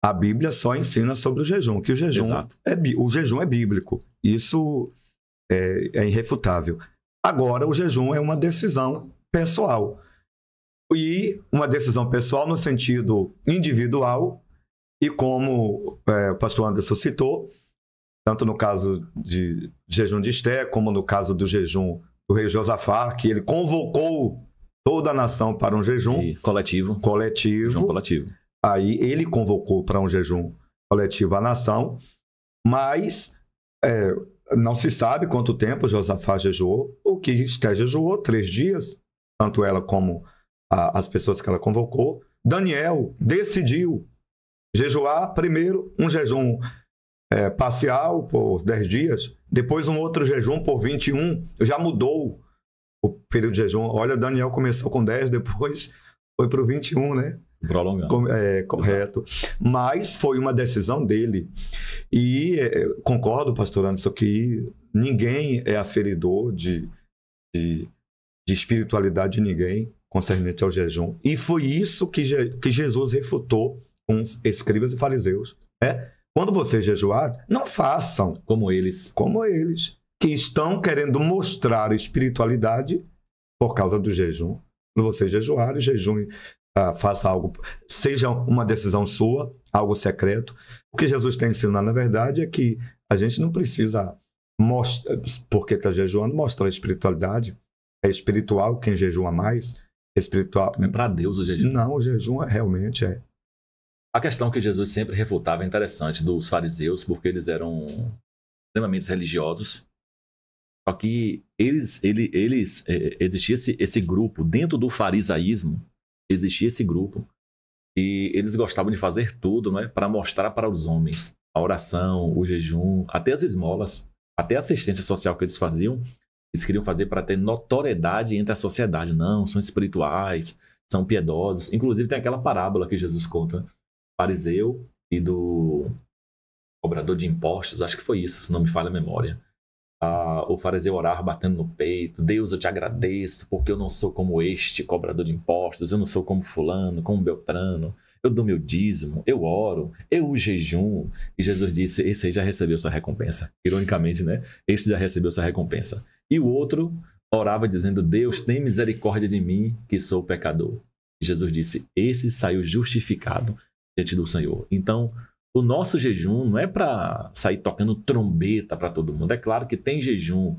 A Bíblia só ensina sobre o jejum, que o jejum é bíblico. Isso é irrefutável. Agora, o jejum é uma decisão pessoal. E uma decisão pessoal no sentido individual, e como o pastor Anderson citou, tanto no caso de jejum de Esté, como no caso do jejum do rei Josafá, que ele convocou toda a nação para um jejum coletivo. Jejum coletivo. Aí ele convocou para um jejum coletivo a nação, mas não se sabe quanto tempo Josafá jejuou. O que Esté jejuou 3 dias, tanto ela como as pessoas que ela convocou. Daniel decidiu jejuar primeiro um jejum parcial por 10 dias, depois um outro jejum por 21, já mudou o período de jejum. Olha, Daniel começou com 10, depois foi para o 21, né? Prolongando. Correto. Mas foi uma decisão dele. E concordo, pastor Anderson, que ninguém é aferidor de espiritualidade de ninguém concernente ao jejum. E foi isso que Jesus refutou com os escribas e fariseus. Quando vocês jejuar, não façam como eles, que estão querendo mostrar espiritualidade por causa do jejum. Quando vocês jejuarem, jejum, faça algo, seja uma decisão sua, algo secreto. O que Jesus está ensinando, na verdade, é que a gente não precisa mostrar, porque está jejuando, mostrar a espiritualidade. É espiritual quem jejua mais. Espiritual. É para Deus o jejum. Não, o jejum realmente é. A questão que Jesus sempre refutava é interessante dos fariseus, porque eles eram extremamente religiosos. Só que existia esse grupo, dentro do farisaísmo, existia esse grupo, e eles gostavam de fazer tudo, né, para mostrar para os homens a oração, o jejum, até as esmolas, até a assistência social que eles faziam, eles queriam fazer para ter notoriedade entre a sociedade. Não, são espirituais, são piedosos. Inclusive tem aquela parábola que Jesus conta, né? Fariseu e do cobrador de impostos, acho que foi isso, se não me falha a memória. O fariseu orava batendo no peito: Deus, eu te agradeço, porque eu não sou como este cobrador de impostos, eu não sou como fulano, como Beltrano, eu dou meu dízimo, eu oro, eu jejum. E Jesus disse: esse aí já recebeu sua recompensa. Ironicamente, né? Esse já recebeu sua recompensa. E o outro orava dizendo: Deus, tem misericórdia de mim, que sou pecador. E Jesus disse: esse saiu justificado diante do Senhor. Então, o nosso jejum não é para sair tocando trombeta para todo mundo. É claro que tem jejum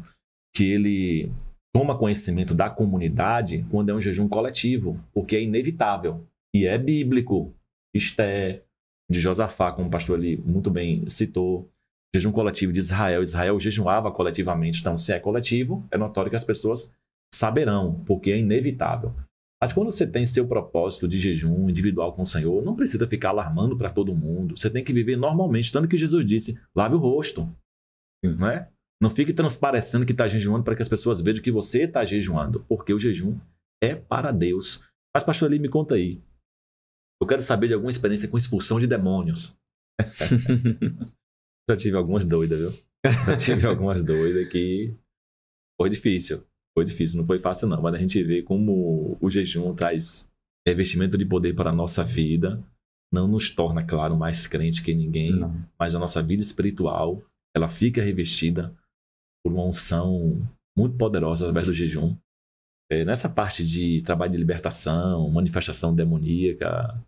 que ele toma conhecimento da comunidade quando é um jejum coletivo, porque é inevitável e é bíblico. Esté, de Josafá, como o pastor ali muito bem citou, jejum coletivo de Israel. Israel jejuava coletivamente. Então, se é coletivo, é notório que as pessoas saberão, porque é inevitável. Mas quando você tem seu propósito de jejum individual com o Senhor, não precisa ficar alarmando para todo mundo. Você tem que viver normalmente, tanto que Jesus disse: lave o rosto. Não é? Não fique transparecendo que está jejuando para que as pessoas vejam que você está jejuando, porque o jejum é para Deus. Mas, pastor Eli, me conta aí. Eu quero saber de alguma experiência com expulsão de demônios. Já tive algumas doidas, viu? Já tive algumas doidas que foi difícil. Foi difícil, não foi fácil não, mas a gente vê como o jejum traz revestimento de poder para a nossa vida, não nos torna, claro, mais crente que ninguém, não. Mas a nossa vida espiritual, ela fica revestida por uma unção muito poderosa através do jejum. Nessa parte de trabalho de libertação, manifestação demoníaca,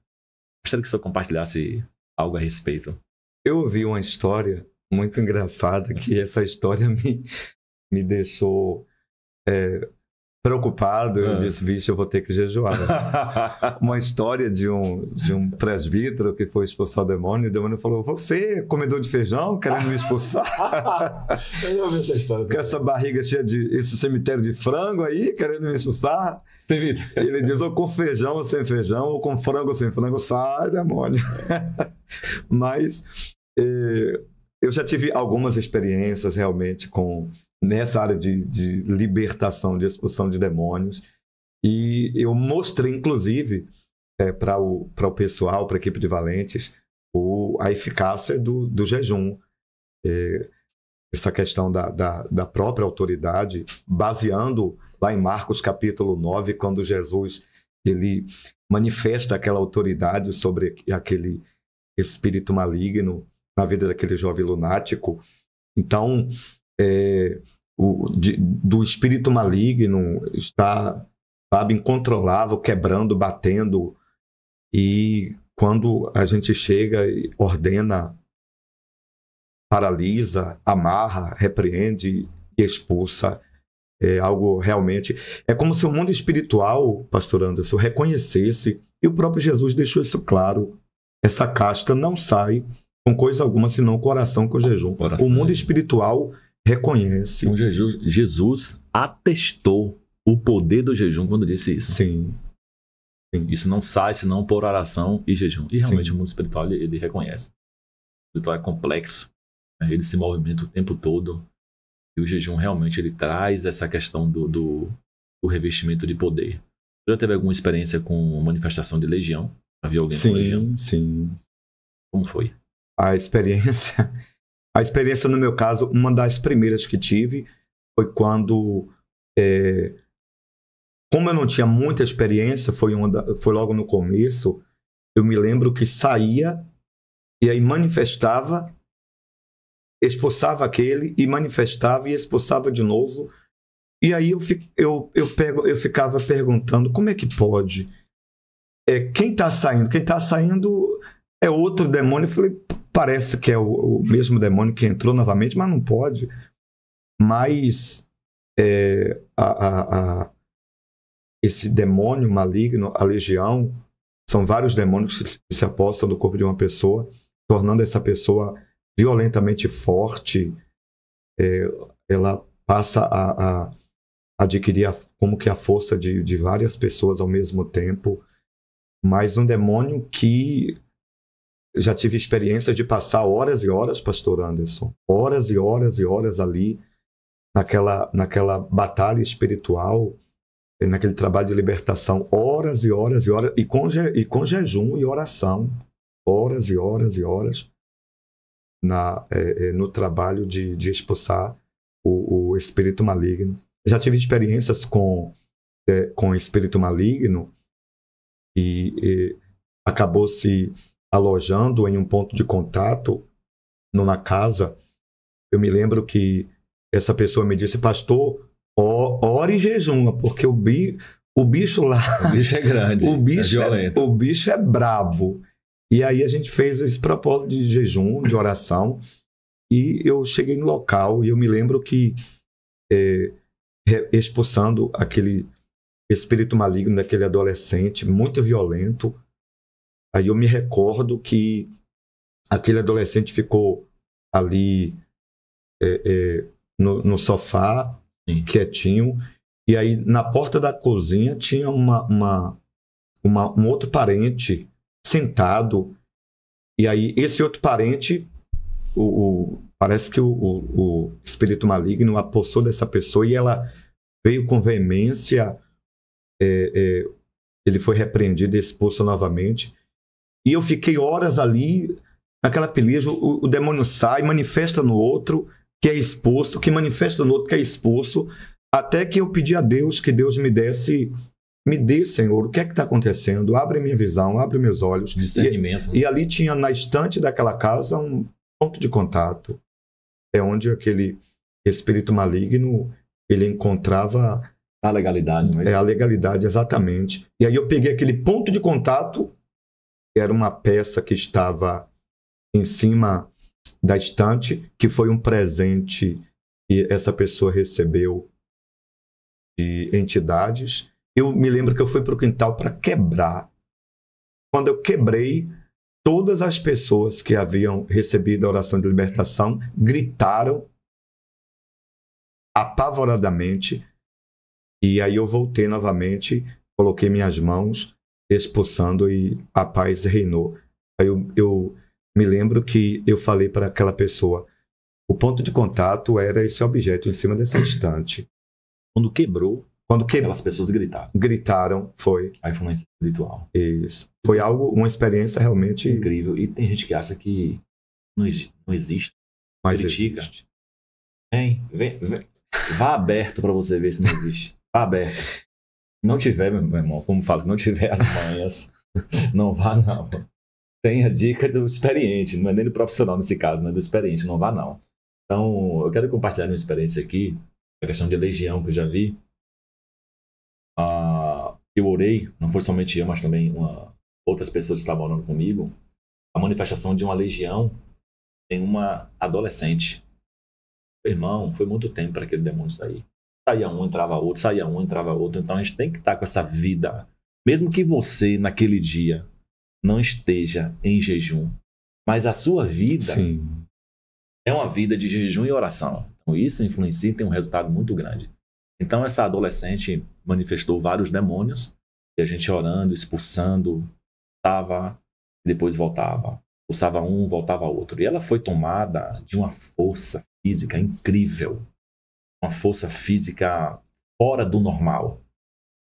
gostaria que o senhor compartilhasse algo a respeito. Eu ouvi uma história muito engraçada, que essa história me deixou preocupado. Eu disse: vixe, eu vou ter que jejuar. Uma história de um presbítero que foi expulsar o demônio, e o demônio falou: você, comedor de feijão, querendo me expulsar? Eu ouvi essa história. Com essa barriga cheia esse cemitério de frango aí, querendo me expulsar? Ele diz: ou com feijão ou sem feijão, ou com frango ou sem frango, sai, demônio. Mas eu já tive algumas experiências realmente nessa área de libertação, de expulsão de demônios. E eu mostrei, inclusive, para o pessoal, para a equipe de valentes, a eficácia do jejum. Essa questão da própria autoridade, baseando lá em Marcos capítulo 9, quando Jesus ele manifesta aquela autoridade sobre aquele espírito maligno na vida daquele jovem lunático. Então, do espírito maligno está, sabe, incontrolável, quebrando, batendo. E quando a gente chega e ordena, paralisa, amarra, repreende e expulsa, é algo realmente... É como se o mundo espiritual, pastor Anderson, reconhecesse, e o próprio Jesus deixou isso claro: essa casta não sai com coisa alguma senão o coração com o jejum. O mundo espiritual reconhece. Então, Jesus atestou o poder do jejum quando disse isso. Sim. Sim. Isso não sai senão por oração e jejum. E realmente Sim. o mundo espiritual, ele reconhece. O espiritual é complexo, né? Ele se movimenta o tempo todo. E o jejum realmente ele traz essa questão do revestimento de poder. Você já teve alguma experiência com manifestação de legião? Já viu alguém com legião? Sim. Como foi? A experiência no meu caso, uma das primeiras que tive foi quando, como eu não tinha muita experiência, foi logo no começo, eu me lembro que saía e aí manifestava, expulsava aquele e manifestava e expulsava de novo. E aí eu ficava perguntando, como é que pode? Quem está saindo? Quem está saindo é outro demônio. Eu falei, parece que é o mesmo demônio que entrou novamente, mas não pode. Mas esse demônio maligno, a legião, são vários demônios que se apossam do corpo de uma pessoa, tornando essa pessoa violentamente forte. Ela passa a adquirir como que a força de várias pessoas ao mesmo tempo. Mas um demônio que já tive experiência de passar horas e horas, pastor Anderson, horas e horas e horas ali naquela batalha espiritual, naquele trabalho de libertação, horas e horas e horas, e com jejum e oração, horas e horas e horas no trabalho de expulsar o espírito maligno. Já tive experiências com espírito maligno e acabou se alojando em um ponto de contato numa casa. Eu me lembro que essa pessoa me disse, pastor, ore e jejuma, porque o bicho lá... O bicho é grande, o bicho é violento. O bicho é brabo. E aí a gente fez esse propósito de jejum, de oração, e eu cheguei no local e eu me lembro que expulsando aquele espírito maligno daquele adolescente, muito violento. Aí eu me recordo que aquele adolescente ficou ali no sofá, Sim. quietinho, e aí na porta da cozinha tinha um outro parente sentado, e aí esse outro parente, parece que o espírito maligno apossou dessa pessoa e ela veio com veemência, ele foi repreendido e expulso novamente. E eu fiquei horas ali, naquela peleja, o demônio sai, manifesta no outro, que é expulso, que manifesta no outro, que é expulso, até que eu pedi a Deus que Deus me dê, Senhor, o que é que está acontecendo? Abre minha visão, abre meus olhos. Discernimento. E ali tinha na estante daquela casa um ponto de contato. É onde aquele espírito maligno, ele encontrava... A legalidade, não é isso? A legalidade, exatamente. E aí eu peguei aquele ponto de contato, era uma peça que estava em cima da estante, que foi um presente que essa pessoa recebeu de entidades. Eu me lembro que eu fui para o quintal para quebrar. Quando eu quebrei, todas as pessoas que haviam recebido a oração de libertação gritaram apavoradamente. E aí eu voltei novamente, coloquei minhas mãos, expulsando, e a paz reinou. Aí eu me lembro que eu falei para aquela pessoa, o ponto de contato era esse objeto em cima dessa estante. Quando quebrou, aquelas pessoas gritaram. Gritaram, foi. A influência espiritual. Isso. Foi uma experiência realmente... incrível. E tem gente que acha que não existe. Mas critica. Existe. Vem. Vá aberto para você ver se não existe. Vá aberto. Se não tiver, meu irmão, como falo, se não tiver as manhas, não vá não. Tem a dica do experiente, não é nem do profissional nesse caso, não é do experiente, não vá não. Então, eu quero compartilhar minha experiência aqui, a questão de legião que eu já vi. Eu orei, não foi somente eu, mas também outras pessoas que estavam orando comigo, a manifestação de uma legião em uma adolescente. Meu irmão, foi muito tempo para aquele demônio sair. Saía um, entrava outro, saía um, entrava outro. Então a gente tem que estar com essa vida. Mesmo que você, naquele dia, não esteja em jejum, mas a sua vida Sim. é uma vida de jejum e oração. Então isso influencia e tem um resultado muito grande. Então essa adolescente manifestou vários demônios E a gente orando, expulsando, estava, depois voltava. Expulsava um, voltava outro. E ela foi tomada de uma força física incrível. Uma força física fora do normal.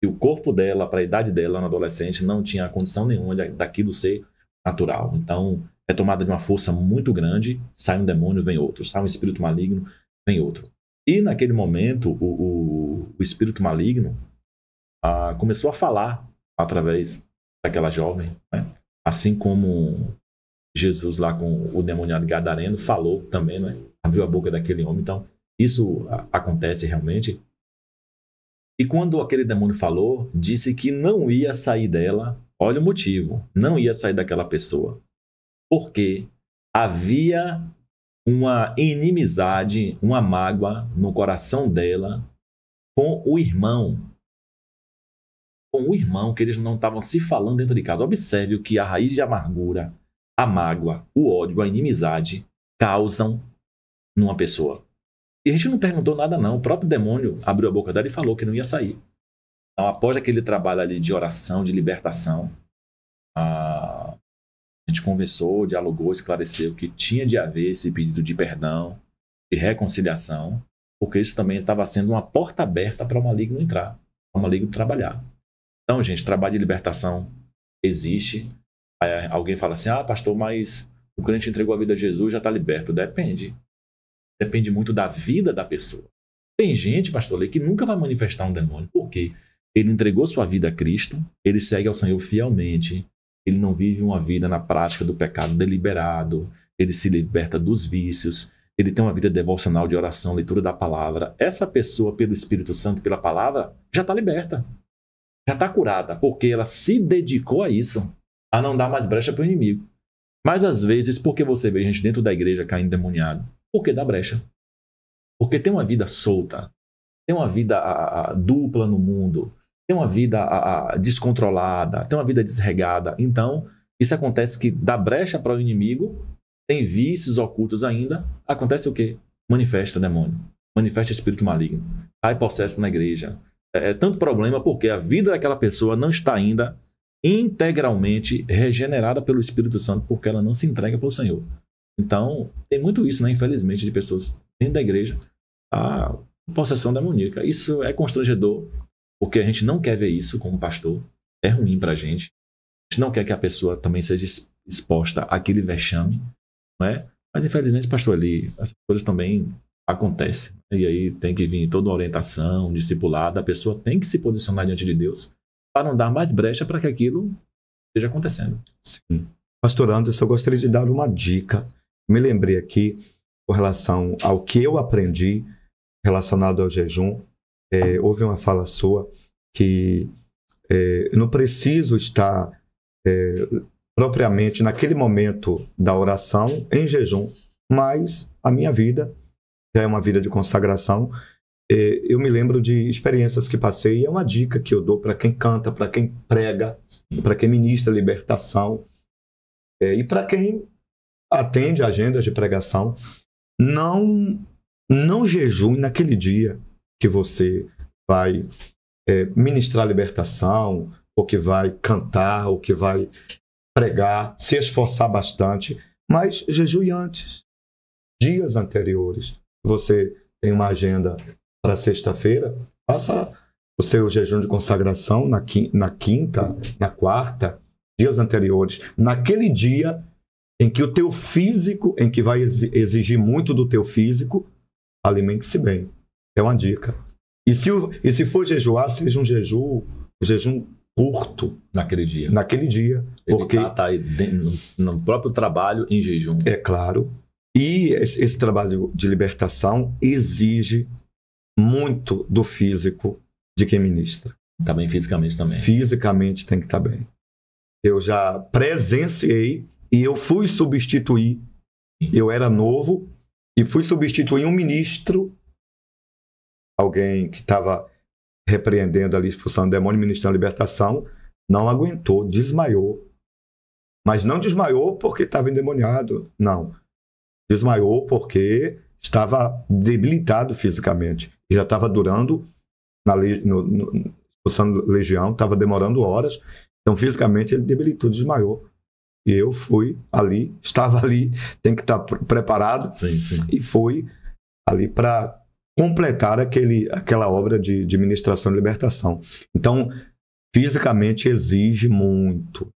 E o corpo dela, para a idade dela, na adolescente, não tinha condição nenhuma daquilo ser natural. Então, é tomada de uma força muito grande, sai um demônio, vem outro. Sai um espírito maligno, vem outro. E naquele momento, o espírito maligno começou a falar através daquela jovem, né? Assim como Jesus lá com o demoniado gadareno falou também, né? Abriu a boca daquele homem. Então, isso acontece realmente. E quando aquele demônio falou, disse que não ia sair dela. Olha o motivo, não ia sair daquela pessoa. Porque havia uma inimizade, uma mágoa no coração dela com o irmão. Com o irmão, que eles não estavam se falando dentro de casa. Observe o que a raiz de amargura, a mágoa, o ódio, a inimizade causam numa pessoa. E a gente não perguntou nada não. O próprio demônio abriu a boca dela e falou que não ia sair. Então, após aquele trabalho ali de oração, de libertação, a gente conversou, dialogou, esclareceu que tinha de haver esse pedido de perdão, de reconciliação, porque isso também estava sendo uma porta aberta para o maligno entrar, para o maligno trabalhar. Então, gente, trabalho de libertação existe. Aí alguém fala assim, pastor, mas o crente entregou a vida a Jesus, já está liberto. Depende. Depende muito da vida da pessoa. Tem gente, pastor Lei, que nunca vai manifestar um demônio. Por quê? Ele entregou sua vida a Cristo, ele segue ao Senhor fielmente, ele não vive uma vida na prática do pecado deliberado, ele se liberta dos vícios, ele tem uma vida devocional de oração, leitura da palavra. Essa pessoa, pelo Espírito Santo, pela palavra, já está liberta. Já está curada, porque ela se dedicou a isso, a não dar mais brecha para o inimigo. Mas às vezes, por que você vê gente dentro da igreja caindo endemoniado? Porque dá brecha. Porque tem uma vida solta, tem uma vida dupla no mundo, tem uma vida descontrolada, tem uma vida desregada. Então, isso acontece que dá brecha para o inimigo, tem vícios ocultos ainda. Acontece o quê? Manifesta demônio, manifesta espírito maligno, cai processo na igreja. É tanto problema porque a vida daquela pessoa não está ainda integralmente regenerada pelo Espírito Santo, porque ela não se entrega para o Senhor. Então, tem muito isso, né? Infelizmente, de pessoas dentro da igreja, a possessão demoníaca. Isso é constrangedor, porque a gente não quer ver isso como pastor. É ruim para a gente. A gente não quer que a pessoa também seja exposta àquele vexame, não é? Mas, infelizmente, pastor, ali, essas coisas também acontecem. E aí tem que vir toda uma orientação, discipulada. A pessoa tem que se posicionar diante de Deus para não dar mais brecha para que aquilo esteja acontecendo. Sim. Pastor Anderson, eu gostaria de dar uma dica. Me lembrei aqui com relação ao que eu aprendi relacionado ao jejum. Houve uma fala sua que eu não preciso estar propriamente naquele momento da oração em jejum, mas a minha vida já é uma vida de consagração. Eu me lembro de experiências que passei, e é uma dica que eu dou para quem canta, para quem prega, para quem ministra libertação, e para quem atende agendas de pregação. Não jejue naquele dia que você vai ministrar libertação, ou que vai cantar, ou que vai pregar, se esforçar bastante, mas jejue antes, dias anteriores. Você tem uma agenda para sexta-feira, faça o seu jejum de consagração na quinta, na quarta, dias anteriores. Naquele dia em que o teu físico, em que vai exigir muito do teu físico, alimente-se bem. É uma dica. E se for jejuar, seja um jejum curto. Naquele dia. Naquele dia. Porque está aí no próprio trabalho em jejum. É claro. E esse trabalho de libertação exige muito do físico de quem ministra. Também fisicamente também. Fisicamente tem que estar bem. Eu já presenciei e eu fui substituir. Eu era novo e fui substituir um ministro, alguém que estava repreendendo ali, expulsando demônio, ministrando libertação, não aguentou, desmaiou. Mas não desmaiou porque estava endemoniado, não. Desmaiou porque estava debilitado fisicamente. Já estava durando, pulsando legião, estava demorando horas. Então, fisicamente, ele debilitou, desmaiou. E eu fui ali, estava ali, tem que estar preparado. Sim, sim. E fui ali para completar aquela obra de ministração e libertação. Então, fisicamente exige muito,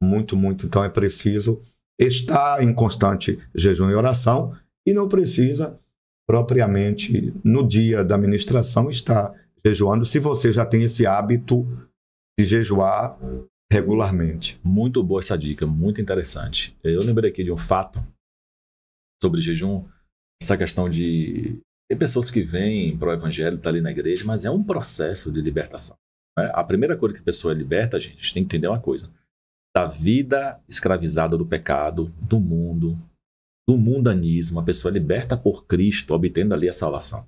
muito, muito. Então, é preciso estar em constante jejum e oração e não precisa propriamente no dia da ministração estar jejuando, se você já tem esse hábito de jejuar regularmente. Muito boa essa dica, muito interessante. Eu lembrei aqui de um fato sobre jejum, essa questão de... Tem pessoas que vêm para o evangelho, tá ali na igreja, mas é um processo de libertação, né? A primeira coisa que a pessoa é liberta, gente, a gente tem que entender uma coisa: da vida escravizada do pecado, do mundo, do mundanismo, a pessoa é liberta por Cristo, obtendo ali a salvação.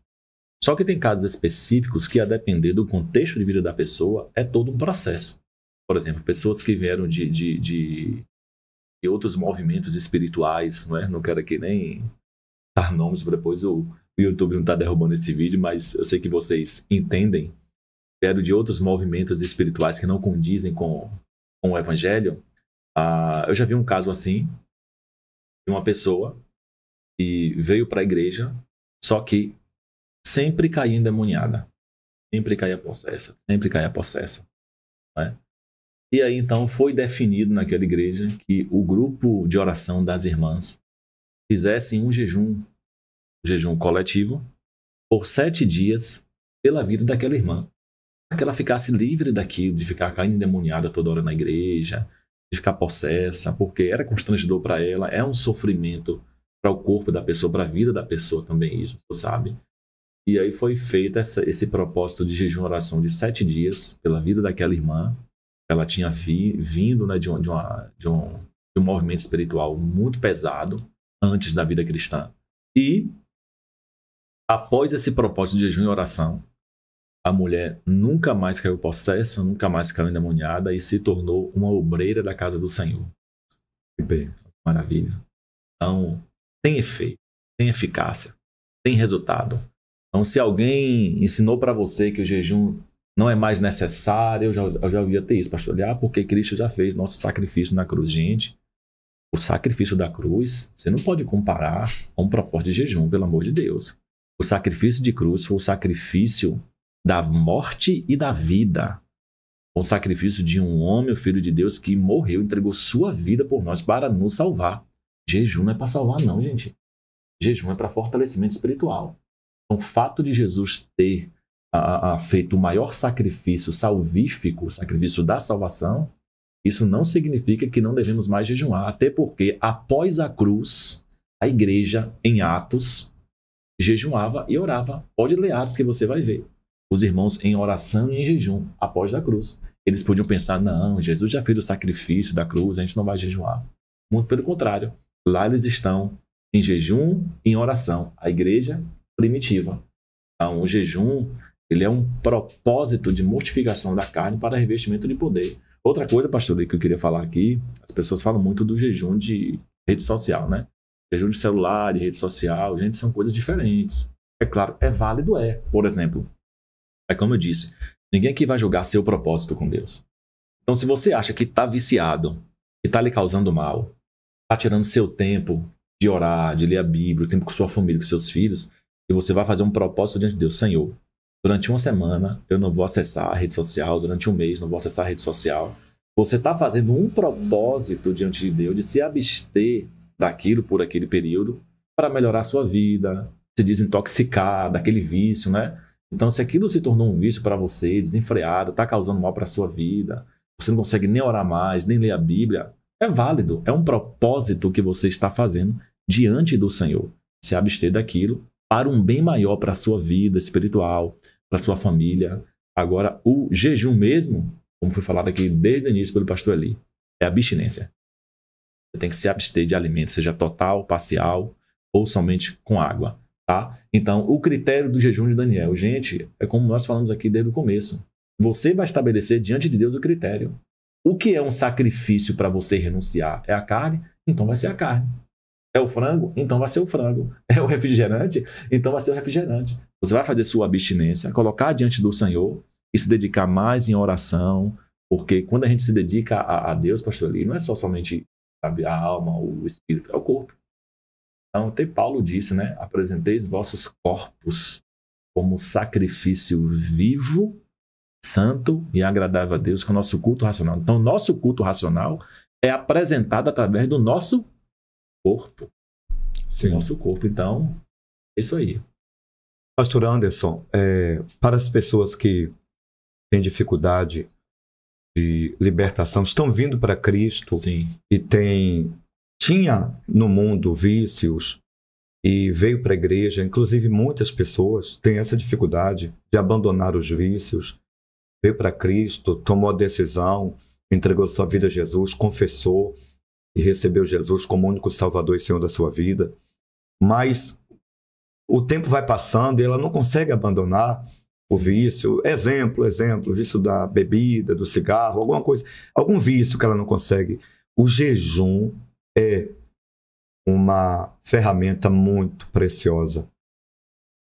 Só que tem casos específicos que, a depender do contexto de vida da pessoa, é todo um processo. Por exemplo, pessoas que vieram de outros movimentos espirituais, não é? Não quero aqui nem dar nomes, para depois o YouTube não está derrubando esse vídeo, mas eu sei que vocês entendem. Vieram de outros movimentos espirituais que não condizem com o evangelho. Eu já vi um caso assim, de uma pessoa que veio para a igreja, só que sempre caía endemoniada, sempre caía possessa, sempre caía possessa, né? E aí então foi definido naquela igreja que o grupo de oração das irmãs fizessem um jejum coletivo por 7 dias pela vida daquela irmã, para que ela ficasse livre daquilo, de ficar caindo endemoniada toda hora na igreja, de ficar possessa, porque era constrangedor para ela, é um sofrimento para o corpo da pessoa, para a vida da pessoa também, isso, você sabe? E aí foi feito esse propósito de jejum e oração de 7 dias pela vida daquela irmã. Ela tinha vindo, né, de um movimento espiritual muito pesado antes da vida cristã. E após esse propósito de jejum e oração, a mulher nunca mais caiu possessa, nunca mais caiu endemoniada e se tornou uma obreira da casa do Senhor. Que bem. Maravilha. Então, tem efeito, tem eficácia, tem resultado. Então, se alguém ensinou para você que o jejum não é mais necessário, eu já ouvi até isso, pastor, porque Cristo já fez nosso sacrifício na cruz. Gente, o sacrifício da cruz, você não pode comparar com um propósito de jejum, pelo amor de Deus. O sacrifício de cruz foi o sacrifício da morte e da vida. O sacrifício de um homem, o Filho de Deus, que morreu, entregou sua vida por nós para nos salvar. Jejum não é para salvar, não, gente. Jejum é para fortalecimento espiritual. Então, o fato de Jesus ter feito o maior sacrifício salvífico, o sacrifício da salvação, isso não significa que não devemos mais jejuar. Até porque, após a cruz, a igreja, em Atos, jejuava e orava. Pode ler Atos que você vai ver. Os irmãos em oração e em jejum, após a cruz. Eles podiam pensar, não, Jesus já fez o sacrifício da cruz, a gente não vai jejuar. Muito pelo contrário. Lá eles estão em jejum e em oração. A igreja primitiva. Então, o jejum, ele é um propósito de mortificação da carne para revestimento de poder. Outra coisa, pastor, que eu queria falar aqui, as pessoas falam muito do jejum de rede social, né? Jejum de celular, de rede social, gente, são coisas diferentes. É claro, é válido, é. Por exemplo, é como eu disse, ninguém aqui vai julgar seu propósito com Deus. Então, se você acha que está viciado, que está lhe causando mal, está tirando seu tempo de orar, de ler a Bíblia, o tempo com sua família, com seus filhos, e você vai fazer um propósito diante de Deus, Senhor, durante uma semana eu não vou acessar a rede social, durante um mês não vou acessar a rede social. Você está fazendo um propósito diante de Deus de se abster daquilo por aquele período para melhorar a sua vida, se desintoxicar daquele vício, né? Então, se aquilo se tornou um vício para você, desenfreado, está causando mal para a sua vida, você não consegue nem orar mais, nem ler a Bíblia, é válido, é um propósito que você está fazendo diante do Senhor. Se abster daquilo para um bem maior para a sua vida espiritual, para a sua família. Agora, o jejum mesmo, como foi falado aqui desde o início pelo pastor Eli, é abstinência. Você tem que se abster de alimentos, seja total, parcial ou somente com água. Tá? Então, o critério do jejum de Daniel, gente, é como nós falamos aqui desde o começo. Você vai estabelecer diante de Deus o critério. O que é um sacrifício para você renunciar? É a carne? Então vai ser a carne. É o frango? Então vai ser o frango. É o refrigerante? Então vai ser o refrigerante. Você vai fazer sua abstinência, colocar diante do Senhor e se dedicar mais em oração, porque quando a gente se dedica a Deus, pastor Eli, não é somente, sabe, a alma, o espírito, é o corpo. Então, até Paulo disse, né? Apresenteis vossos corpos como sacrifício vivo, santo e agradável a Deus, que é o nosso culto racional. Então, nosso culto racional é apresentado através do nosso corpo. Sim. Nosso corpo. Então, é isso aí. Pastor Anderson, para as pessoas que têm dificuldade de libertação, estão vindo para Cristo. Sim. E tinha no mundo vícios e veio para a igreja, inclusive muitas pessoas têm essa dificuldade de abandonar os vícios, veio para Cristo, tomou a decisão, entregou sua vida a Jesus, confessou e recebeu Jesus como único Salvador e Senhor da sua vida, mas o tempo vai passando e ela não consegue abandonar o vício. Exemplo, vício da bebida, do cigarro, alguma coisa, algum vício que ela não consegue. O jejum é uma ferramenta muito preciosa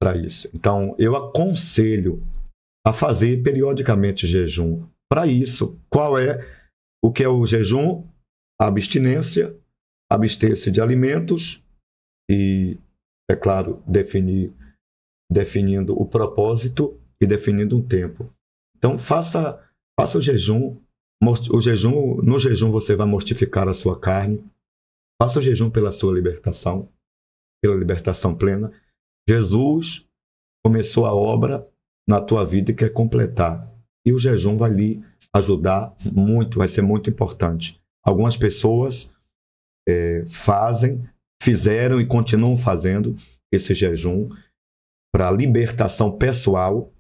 para isso. Então, eu aconselho a fazer periodicamente jejum para isso. O que é o jejum? A abstinência, abster-se de alimentos e, é claro, definindo o propósito e definindo um tempo. Então, faça o jejum. No jejum você vai mortificar a sua carne. Faça o jejum pela sua libertação, pela libertação plena. Jesus começou a obra na tua vida e quer completar. E o jejum vai lhe ajudar muito, vai ser muito importante. Algumas pessoas fizeram e continuam fazendo esse jejum para libertação pessoal.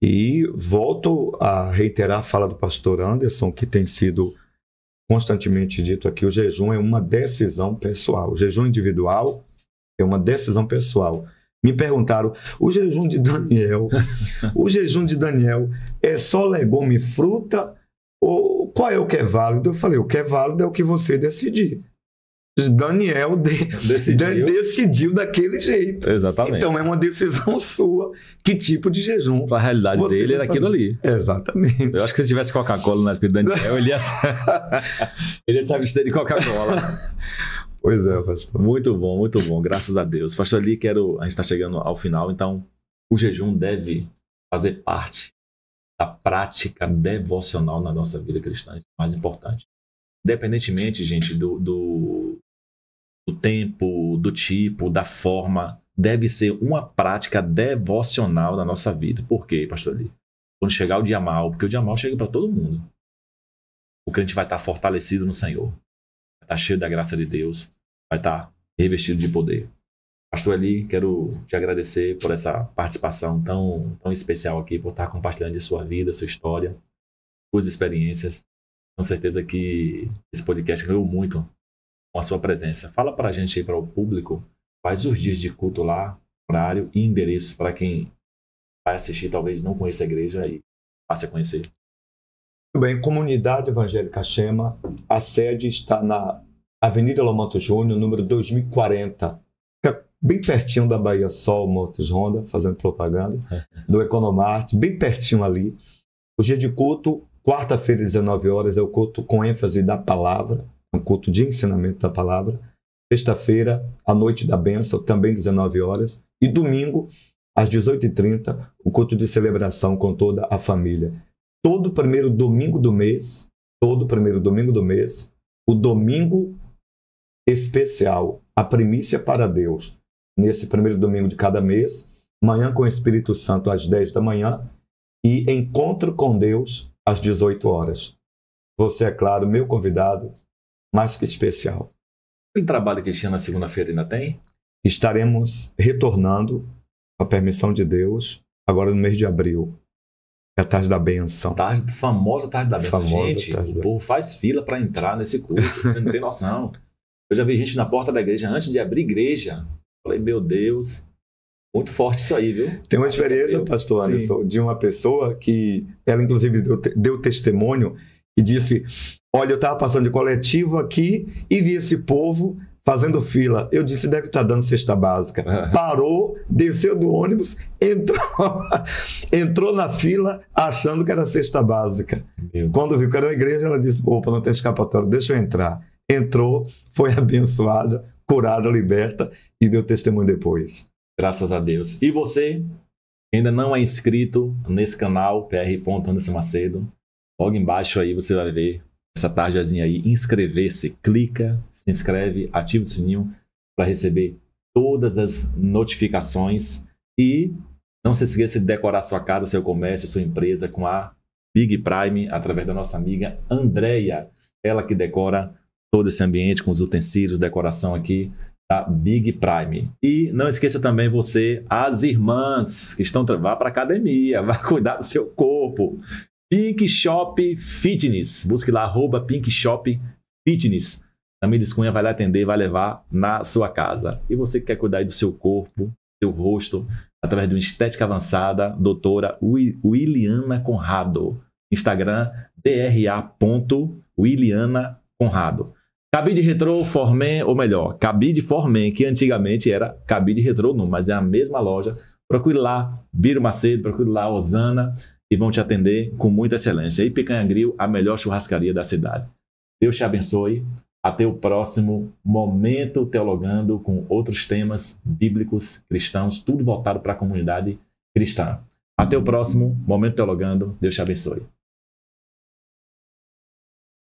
E volto a reiterar a fala do pastor Anderson, que tem sido constantemente dito aqui, o jejum é uma decisão pessoal. O jejum individual é uma decisão pessoal. Me perguntaram, o jejum de Daniel é só legume e fruta? Ou qual é o que é válido? Eu falei, o que é válido é o que você decidir. Daniel decidiu daquele jeito. Exatamente. Então é uma decisão sua. Que tipo de jejum? A realidade dele era aquilo ali. Exatamente. Eu acho que se tivesse Coca-Cola na época de Daniel, ele ia se abster de Coca-Cola. Pois é, pastor. Muito bom. Graças a Deus. Pastor Ali, a gente está chegando ao final, então o jejum deve fazer parte da prática devocional na nossa vida cristã. Isso é o mais importante. Independentemente, gente, do tempo, do tipo, da forma, deve ser uma prática devocional na nossa vida. Por quê, pastor Ali? Quando chegar o dia mal, porque o dia mal chega para todo mundo. O crente vai estar fortalecido no Senhor. Vai estar cheio da graça de Deus. Vai estar revestido de poder. Pastor Ali, quero te agradecer por essa participação tão especial aqui, por estar compartilhando de sua vida, sua história, suas experiências. Com certeza que esse podcast ganhou muito com a sua presença. Fala para a gente aí, para o público, quais os dias de culto lá, horário e endereço para quem vai assistir, talvez não conheça a igreja e passe a conhecer. Muito bem, Comunidade Evangélica Chema, a sede está na Avenida Lomanto Júnior, número 2040. Fica bem pertinho da Bahia Sol, Motos Honda, fazendo propaganda, do Economart, bem pertinho ali. O dia de culto, quarta-feira, 19 horas, é o culto com ênfase da palavra, um culto de ensinamento da palavra. Sexta-feira, a noite da bênção, também 19 horas. E domingo, às 18h30, o culto de celebração com toda a família. Todo primeiro domingo do mês, o domingo especial, a primícia para Deus. Nesse primeiro domingo de cada mês, manhã com o Espírito Santo às 10 da manhã e encontro com Deus às 18 horas. Você, é claro, meu convidado, mais que especial. O trabalho que tinha na segunda-feira ainda tem? Estaremos retornando, com a permissão de Deus, agora no mês de abril. É a Tarde da Bênção. Famosa Tarde da Bênção. Gente, o povo faz fila para entrar nesse culto. Você não tem noção. Eu já vi gente na porta da igreja antes de abrir igreja. Falei, meu Deus, muito forte isso aí, viu? Tem uma experiência, pastor Anderson, de uma pessoa que ela, inclusive, deu testemunho e disse, olha, eu estava passando de coletivo aqui e vi esse povo fazendo fila. Eu disse, deve estar dando cesta básica. Parou, desceu do ônibus, entrou na fila achando que era cesta básica. Quando viu que era uma igreja, ela disse, opa, não tem escapatória, deixa eu entrar. Entrou, foi abençoada, curada, liberta e deu testemunho depois. Graças a Deus. E você, ainda não é inscrito nesse canal, PR.Anderson Macedo, logo embaixo aí você vai ver essa tarjazinha aí, inscrever-se, clica, se inscreve, ativa o sininho para receber todas as notificações e não se esqueça de decorar sua casa, seu comércio, sua empresa com a Big Prime, através da nossa amiga Andréia, ela que decora todo esse ambiente com os utensílios, decoração aqui da Big Prime. E não esqueça também você, as irmãs que estão, vá para academia, vá cuidar do seu corpo. Pink Shop Fitness. Busque lá, @Pink Shop Fitness. A Mides Cunha vai lhe atender, vai levar na sua casa. E você que quer cuidar do seu corpo, seu rosto, através de uma estética avançada, doutora Williana Conrado. Instagram, dra.Williana Conrado. Cabide Retrô, Formen, ou melhor, Cabide Formen, que antigamente era Cabide Retrô, não, mas é a mesma loja. Procure lá, Biro Macedo, procure lá, Osana, e vão te atender com muita excelência. E Picanha Grill, a melhor churrascaria da cidade. Deus te abençoe. Até o próximo Momento Teologando, com outros temas bíblicos, cristãos, tudo voltado para a comunidade cristã. Até o próximo Momento Teologando. Deus te abençoe.